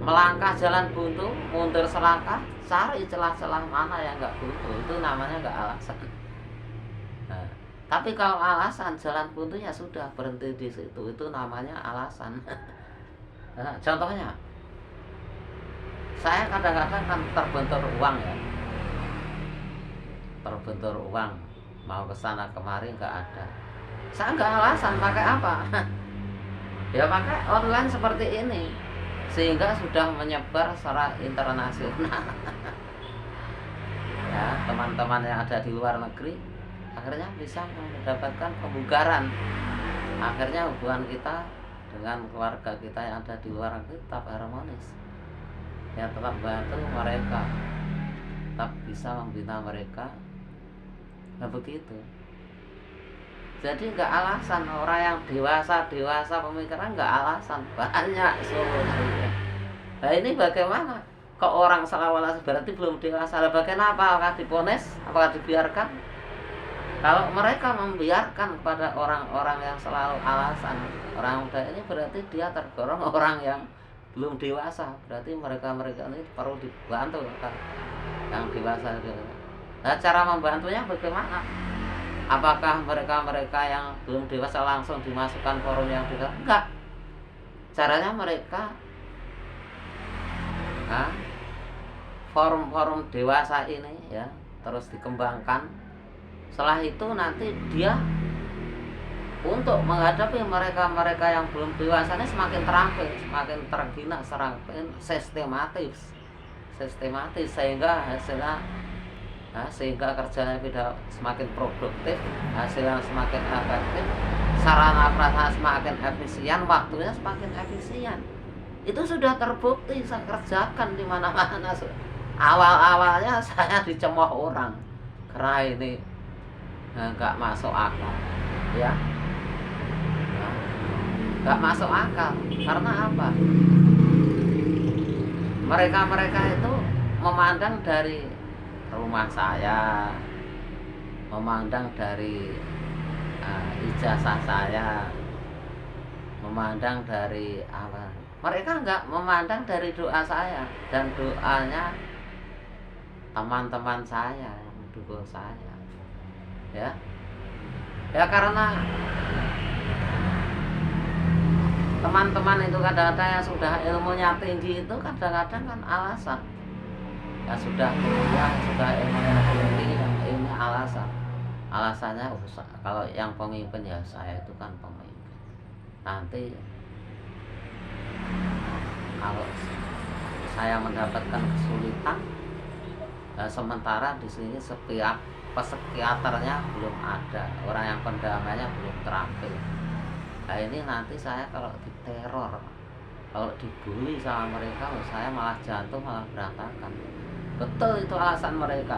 melangkah jalan buntu, mundur selangkah, cari celah-celah mana yang nggak buntu, itu namanya nggak alasan. Nah, tapi kalau alasan jalan buntunya sudah berhenti di situ, itu namanya alasan. Nah, contohnya, saya kadang-kadang kan terbentur uang, ya, terbentur uang, mau kesana kemari nggak ada. Saya nggak alasan, pakai apa? Ya pakai online seperti ini, sehingga sudah menyebar secara internasional. Ya, teman-teman yang ada di luar negeri akhirnya bisa mendapatkan pembugaran. Akhirnya hubungan kita dengan keluarga kita yang ada di luar negeri tetap harmonis. Ya, tetap bantu mereka, tetap bisa membina mereka. Nah, begitu. Jadi nggak alasan, orang yang dewasa pemikiran nggak alasan, banyak solusinya. Nah, ini bagaimana? Kok orang selalu alasan berarti belum dewasa? Lah, bagaimana? Apakah diponis? Apakah dibiarkan? Kalau mereka membiarkan kepada orang-orang yang selalu alasan, orang muda ini, berarti dia tergolong orang yang belum dewasa. Berarti mereka ini perlu dibantu kan? Yang dewasa. Nah, cara membantunya bagaimana? Apakah mereka yang belum dewasa langsung dimasukkan forum yang dewasa? Enggak. Caranya mereka forum-forum dewasa ini, ya, terus dikembangkan. Setelah itu nanti dia untuk menghadapi mereka yang belum dewasa ini semakin terampil, semakin tergina, semakin sistematis, sehingga hasilnya, sehingga kerjanya tidak semakin produktif, hasilnya semakin efektif, sarana prasarana semakin efisien, waktunya semakin efisien. Itu sudah terbukti, saya kerjakan di mana-mana. Awal-awalnya saya dicemooh orang karena ini nggak masuk akal, ya, nggak masuk akal. Karena apa? Mereka itu memandang dari rumah saya, memandang dari ijazah saya, memandang dari Mereka nggak memandang dari doa saya dan doanya teman-teman saya yang mendukung saya, ya. Ya karena teman-teman itu kadang-kadang yang sudah ilmunya tinggi itu kadang-kadang kan alasan. Ya sudah kuliah, sudah ilmunya tinggi, yang ini alasan. Alasannya kalau yang pemimpin ya saya itu kan pemimpin. Nanti kalau saya mendapatkan kesulitan, sementara di sini psikiaternya belum ada, orang yang pendamainya belum terampil. Nah ini nanti saya kalau diteror, kalau dibully sama mereka, saya malah jantung malah berantakan. Betul itu alasan mereka,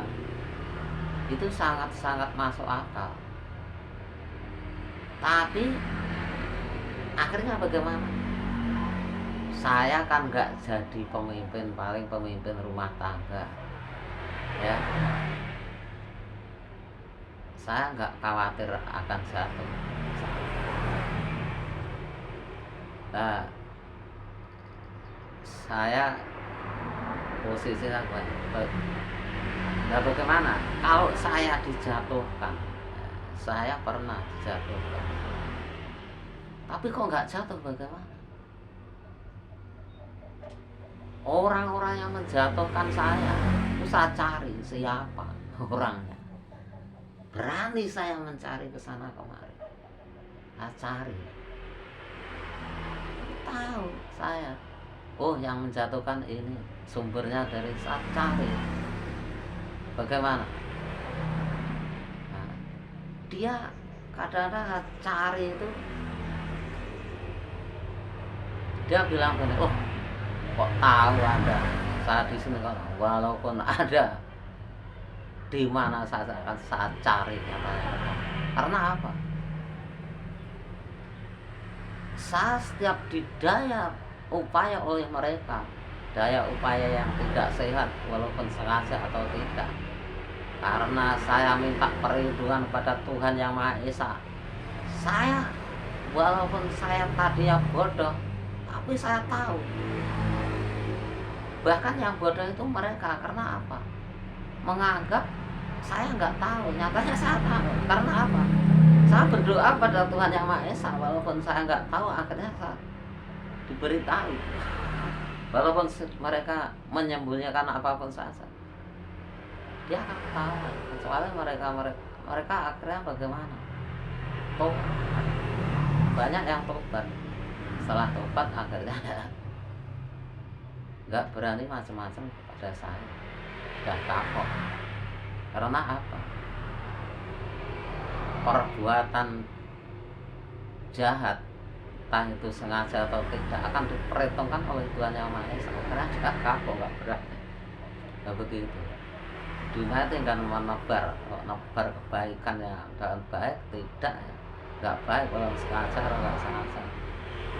itu sangat-sangat masuk akal. Tapi akhirnya bagaimana? Saya kan nggak jadi pemimpin, paling pemimpin rumah tangga, ya. Saya nggak khawatir akan jatuh. Nah, saya posisinya nah bagaimana kalau saya dijatuhkan? Saya pernah dijatuhkan, tapi kok nggak jatuh, bagaimana? Orang-orang yang menjatuhkan saya itu saya cari siapa orangnya. Berani saya mencari ke sana kemari, saya cari, tahu saya, oh yang menjatuhkan ini sumbernya dari saya cari. Bagaimana? Nah, dia kadang-kadang cari itu, dia bilang begini, oh kok tahu Anda saat di sini, kan walaupun ada di mana saya akan saya cari, katanya. Karena apa? Saya setiap didaya upaya oleh mereka, daya upaya yang tidak sehat walaupun sengaja atau tidak, karena saya minta perlindungan pada Tuhan Yang Maha Esa. Saya walaupun saya tadinya bodoh, tapi saya tahu. Bahkan yang bodoh itu mereka. Karena apa? Menganggap saya nggak tahu. Nyatanya saya tahu. Karena apa? Saya berdoa pada Tuhan Yang Maha Esa, walaupun saya nggak tahu, akhirnya saya diberitahu. Walaupun mereka menyembunyikan apapun saja, dia akan tahu. Kecuali mereka akhirnya bagaimana? Tobat. Banyak yang tobat. Setelah tobat akhirnya nggak berani macam-macam pada saya, sudah kapok. Karena apa? Perbuatan jahat, entah itu sengaja atau tidak, akan diperhitungkan oleh Tuhan Yang Maha Esa. Karena sudah kapok, nggak berani. Nggak begitu. Dunia tinggal menebar kebaikan yang dengan baik, tidak ya. Nggak baik kalau sengaja atau nggak sengaja.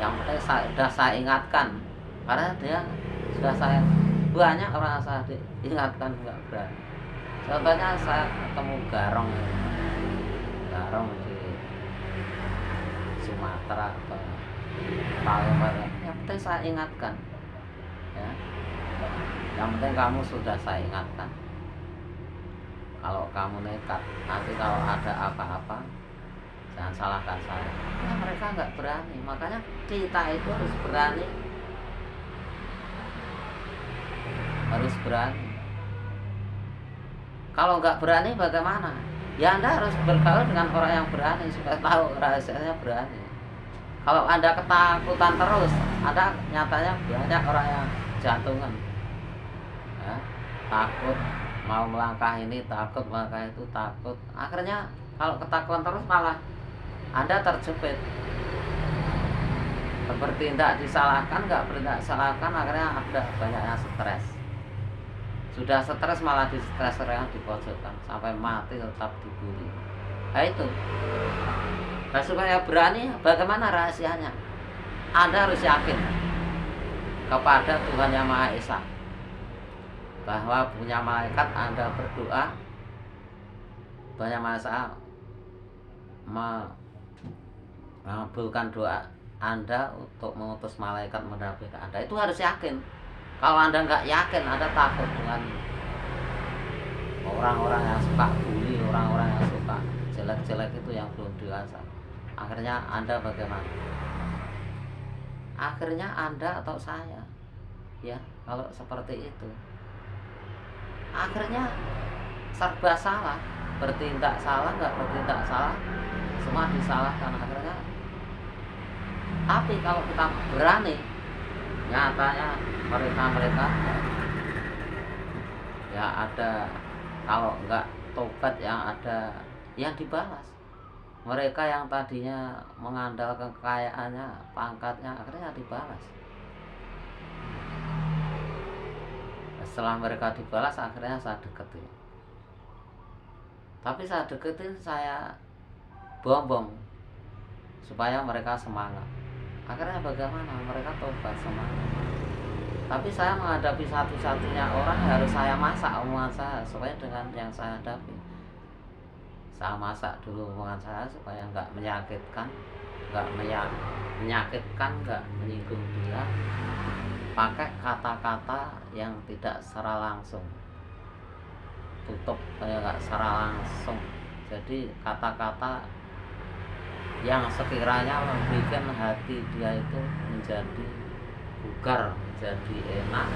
Yang penting sudah saya ingatkan, karena dia sudah saya banyak orang saya diingatkan nggak berani. Contohnya saya ketemu garong di Sumatera atau Palembang, yang penting saya ingatkan, ya. Yang penting kamu sudah saya ingatkan. Kalau kamu nekat, nanti kalau ada apa-apa jangan salahkan saya. Nah, mereka nggak berani. Makanya kita itu harus berani. Harus berani. Kalau nggak berani bagaimana? Ya Anda harus bergaul dengan orang yang berani supaya tahu rahasianya berani. Kalau Anda ketakutan terus, ada nyatanya banyak orang yang jantungan, ya, takut mau melangkah ini, takut melangkah itu, takut. Akhirnya kalau ketakutan terus malah Anda terjepit. Bertindak disalahkan, nggak bertindak disalahkan, akhirnya ada banyak yang stres. Sudah stres malah distres yang dipojokkan sampai mati tetap dibully. Nah itu. Nah, supaya berani, bagaimana rahasianya? Anda harus yakin kepada Tuhan Yang Maha Esa, bahwa punya malaikat. Anda berdoa, Tuhan Yang Maha Esa mengabulkan doa Anda untuk mengutus malaikat mendampingi Anda, itu harus yakin. Kalau Anda nggak yakin, Anda takut dengan orang-orang yang suka bully, orang-orang yang suka jelek-jelek itu yang belum dewasa. Akhirnya Anda bagaimana? Akhirnya Anda atau saya, ya, kalau seperti itu, akhirnya serba salah, bertindak salah, nggak bertindak salah, semua disalahkan akhirnya. Tapi kalau kita berani, nyatanya mereka ya ada, kalau nggak tobat yang ada yang dibalas. Mereka yang tadinya mengandalkan kekayaannya, pangkatnya, akhirnya dibalas. Setelah mereka dibalas, akhirnya saya deketin. Tapi saya deketin, saya bombong supaya mereka semangat. Akhirnya bagaimana? Mereka tobat, semangat. Tapi saya menghadapi satu-satunya orang, harus saya masak omongan saya supaya dengan yang saya hadapi. Saya masak dulu omongan saya supaya nggak menyakitkan, nggak menyinggung dia. Pakai kata-kata yang tidak secara langsung, tutup kayak nggak secara langsung. Jadi kata-kata yang sekiranya membuat hati dia itu menjadi bugar, menjadi enak,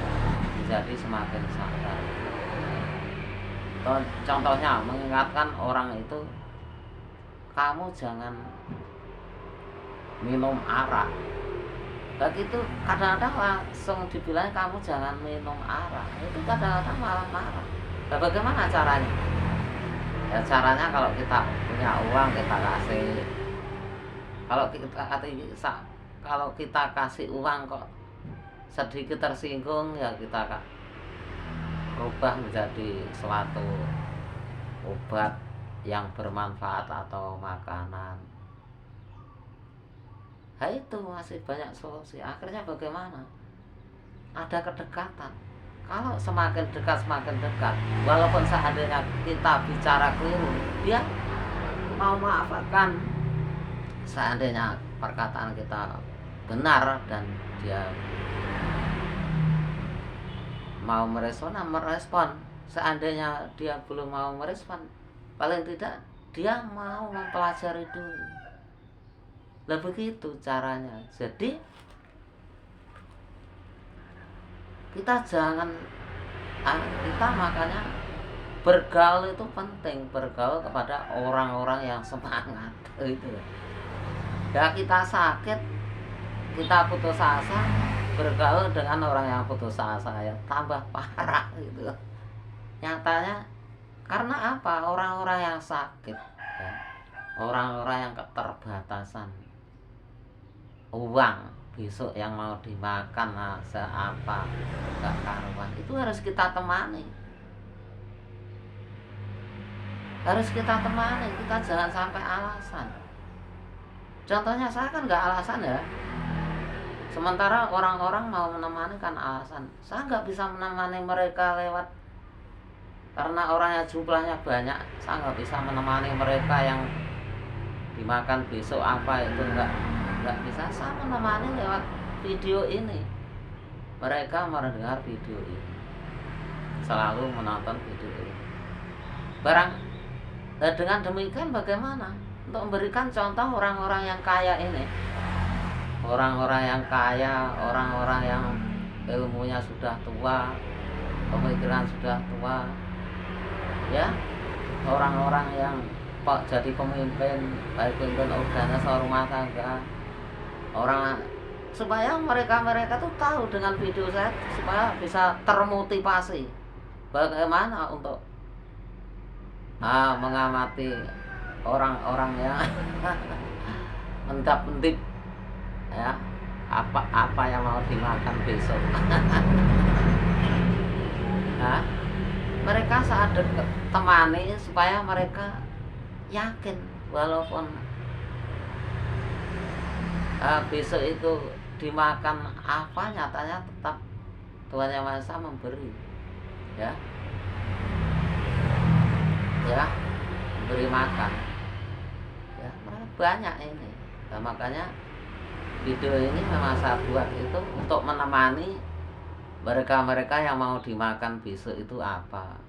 menjadi semakin sadar. Contohnya mengingatkan orang itu, kamu jangan minum arak. Begitu kadang-kadang langsung dibilang kamu jangan minum arak, itu kadang-kadang malah marah. Nah, bagaimana caranya? Ya caranya kalau kita punya uang kita kasih. Kalau kita kasih uang kok sedikit tersinggung, ya kita rubah menjadi suatu obat yang bermanfaat atau makanan. Nah, itu masih banyak solusi. Akhirnya bagaimana? Ada kedekatan. Kalau semakin dekat, walaupun seandainya kita bicara keliru, dia mau maafkan. Seandainya perkataan kita benar dan dia mau merespon. Seandainya dia belum mau merespon, paling tidak dia mau mempelajari dulu. Lah begitu caranya. Jadi kita makanya bergaul itu penting, bergaul kepada orang-orang yang semangat itu. Ya kita sakit, kita putus asa, bergaul dengan orang yang putus asa ya tambah parah gitu. Nyatanya karena apa? Orang-orang yang sakit, ya, orang-orang yang keterbatasan uang, besok yang mau dimakan seapa gak karuan, itu harus kita temani. Kita jangan sampai alasan. Contohnya saya kan gak alasan ya, sementara orang-orang mau menemani kan alasan. Saya gak bisa menemani mereka lewat, karena orangnya jumlahnya banyak, saya gak bisa menemani mereka yang dimakan besok apa itu, nggak bisa. Saya menemani lewat video ini. Mereka mendengar video ini, selalu menonton video ini. Dengan demikian bagaimana untuk memberikan contoh orang-orang yang kaya ini, orang-orang yang kaya, orang-orang yang ilmunya sudah tua, pemikiran sudah tua, ya, orang-orang yang jadi pemimpin, baik pemimpin organisasi rumah tangga, orang, supaya mereka tuh tahu dengan video saya, supaya bisa termotivasi bagaimana untuk mengamati orang-orang yang mentip-mentip, ya, apa yang mau dimakan besok. Nah, mereka saat temani supaya mereka yakin walaupun besok itu dimakan apa, nyatanya tetap Tuhan Yang Maha Esa memberi, ya memberi makan, ya, banyak ini. Nah, makanya video ini memang saya buat itu untuk menemani mereka-mereka yang mau dimakan besok itu apa.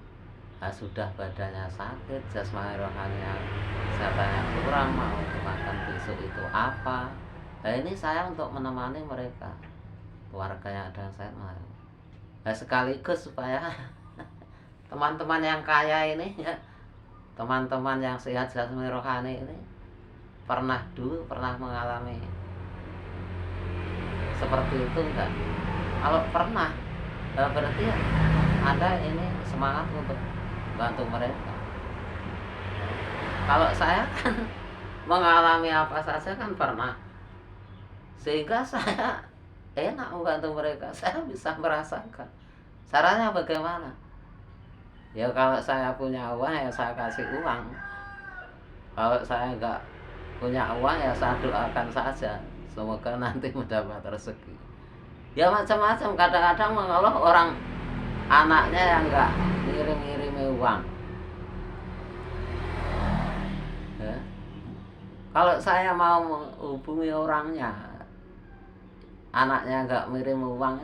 Nah, sudah badannya sakit, jasmani rohaninya kesehatannya kurang, mau dimakan besok itu apa. Nah, ini saya untuk menemani mereka, keluarganya ada yang sehat. Nah, sekaligus supaya teman-teman yang kaya ini ya, teman-teman yang sehat jasmani rohani ini pernah mengalami seperti itu enggak? Kalau pernah, berarti ada ini semangat untuk bantu mereka. Kalau saya kan mengalami apa saja kan pernah, sehingga saya enak membantu mereka. Saya bisa merasakan caranya bagaimana. Ya kalau saya punya uang ya saya kasih uang. Kalau saya enggak punya uang ya saya doakan saja, semoga nanti mendapat rezeki. Ya macam-macam, kadang-kadang mengeluh orang anaknya yang enggak ngirim uang ya. Kalau saya mau menghubungi orangnya, anaknya enggak ngirim uang,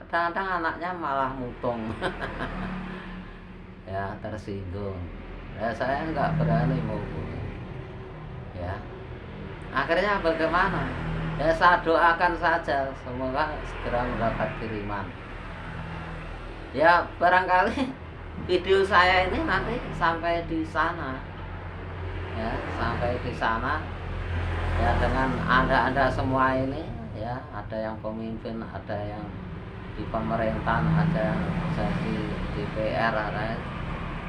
kadang-kadang anaknya malah mutung ya, tersinggung. Ya saya enggak berani menghubungi ya. Akhirnya bagaimana? Ya saya doakan saja, semoga segera mendapat kiriman. Ya barangkali video saya ini nanti sampai di sana ya, sampai di sana ya, dengan anda semua ini ya, ada yang pemimpin, ada yang di pemerintahan, ada yang jadi DPR, ada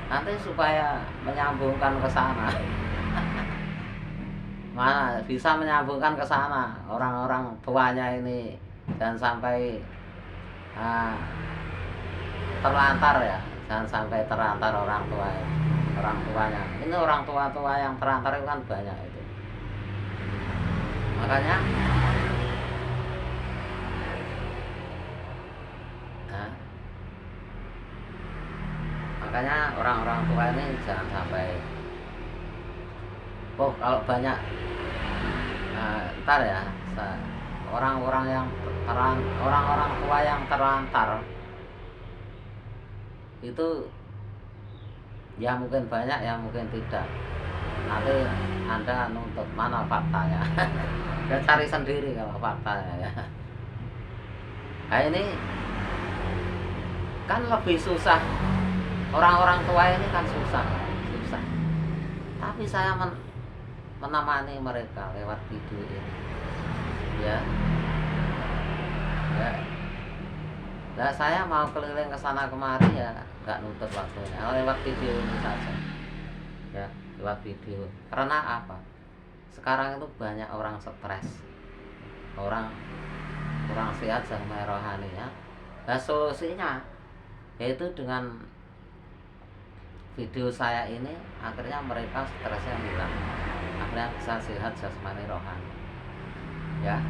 nanti supaya menyambungkan ke sana mana bisa menyambungkan ke sana orang-orang tuanya ini, jangan sampai terlantar ya, jangan sampai terlantar orang tuanya. Ini orang tua yang terlantar itu kan banyak itu. Makanya orang-orang tua ini jangan sampai kalau banyak ntar ya, orang-orang tua yang terlantar itu ya mungkin banyak, ya mungkin tidak. Nanti anda nuntut mana faktanya ya cari sendiri kalau faktanya ya. Nah ini kan lebih susah, orang-orang tua ini kan susah. Tapi saya menemani mereka lewat video ini ya. Nah saya mau keliling ke sana kemari ya nggak nuntut waktunya, lewat video ini saja ya, lewat video. Karena apa? Sekarang itu banyak orang stres, orang kurang sehat sama rohaninya. Nah solusinya yaitu dengan video saya ini, akhirnya mereka stresnya hilang, akhirnya bisa sehat jasmani rohani ya.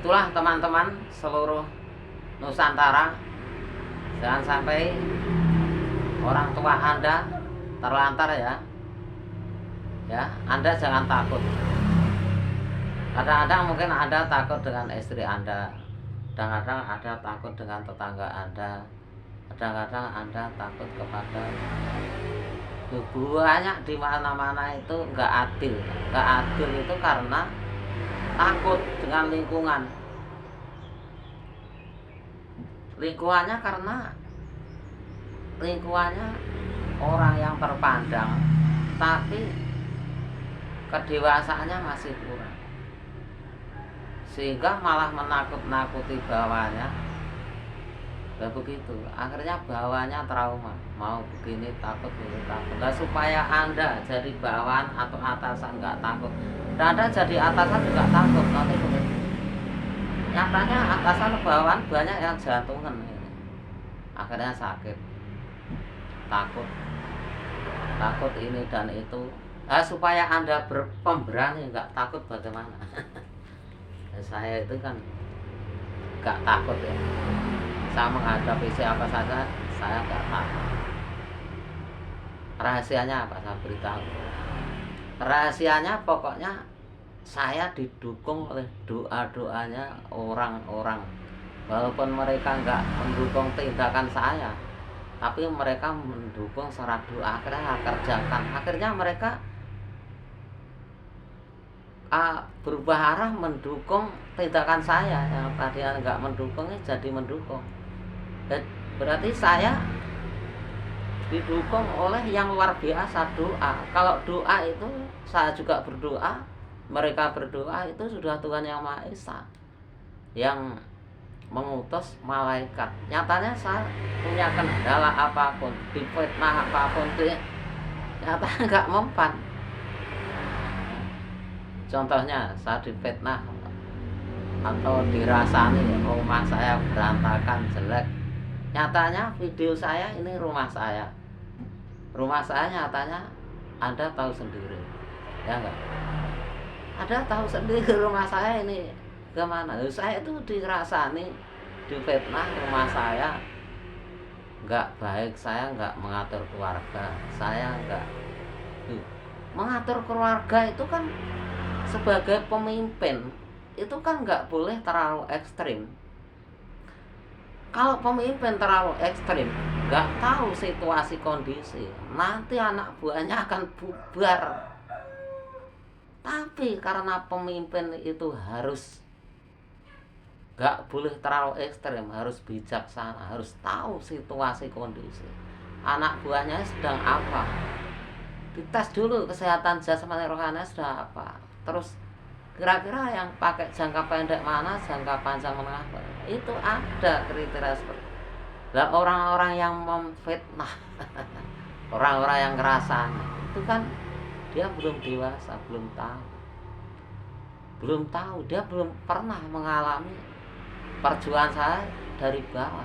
Itulah teman-teman seluruh Nusantara, jangan sampai orang tua anda terlantar ya. Anda jangan takut. Kadang-kadang mungkin anda takut dengan istri anda, kadang-kadang anda takut dengan tetangga anda, kadang-kadang anda takut kepada banyak di mana-mana. Itu nggak adil itu karena takut dengan lingkungannya, karena lingkungannya orang yang terpandang tapi kedewasaannya masih kurang, sehingga malah menakut-nakuti bawahnya. Begitu akhirnya bawahnya trauma, mau begini takut. Nah, supaya anda jadi bawahan atau atasan nggak takut, dan anda jadi atasan juga takut, nanti begitu. Nyatanya atasan bawahan banyak yang jantungan ini, akhirnya sakit, takut ini dan itu. Nah, supaya anda pemberani nggak takut bagaimana? Saya itu kan nggak takut ya, saya menghadapi siapa saja saya nggak takut. Rahasianya apa? Saya beritahu. Rahasianya pokoknya saya didukung oleh doa-doanya orang-orang, walaupun mereka nggak mendukung tindakan saya, tapi mereka mendukung secara doa. Akhirnya saya kerjakan, akhirnya mereka berubah arah mendukung tindakan saya. Yang tadinya nggak mendukungnya jadi mendukung. Berarti saya didukung oleh yang luar biasa, doa. Kalau doa itu saya juga berdoa, mereka berdoa, itu sudah Tuhan Yang Maha Esa yang mengutus malaikat. Nyatanya saya punya kendala apapun, difitnah apapun, nyatanya nggak mempan. Contohnya saya difitnah atau dirasani rumah saya berantakan, jelek. Nyatanya video saya ini rumah saya nyatanya Anda tahu sendiri, ya enggak? Anda tahu sendiri rumah saya ini kemana. Saya itu dirasani, difitnah, rumah saya enggak baik, saya enggak mengatur keluarga, saya enggak mengatur keluarga. Itu kan sebagai pemimpin itu kan enggak boleh terlalu ekstrim. Kalau pemimpin terlalu ekstrim, nggak tahu situasi kondisi, nanti anak buahnya akan bubar. Tapi karena pemimpin itu harus nggak boleh terlalu ekstrim, harus bijaksana, harus tahu situasi kondisi. Anak buahnya sedang apa? Dites dulu kesehatan jasmani rohani sudah apa. Terus kira-kira yang pakai jangka pendek mana, jangka panjang menengah, itu ada kriteria seperti itu. Lah orang-orang yang memfitnah orang-orang yang ngerasanya itu kan dia belum dewasa, belum tahu, dia belum pernah mengalami perjuangan saya dari bawah,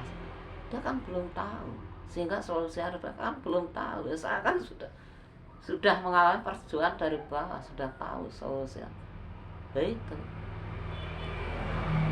dia kan belum tahu, sehingga solusi ada kan belum tahu. Saya kan sudah mengalami perjuangan dari bawah, sudah tahu solusinya. Itu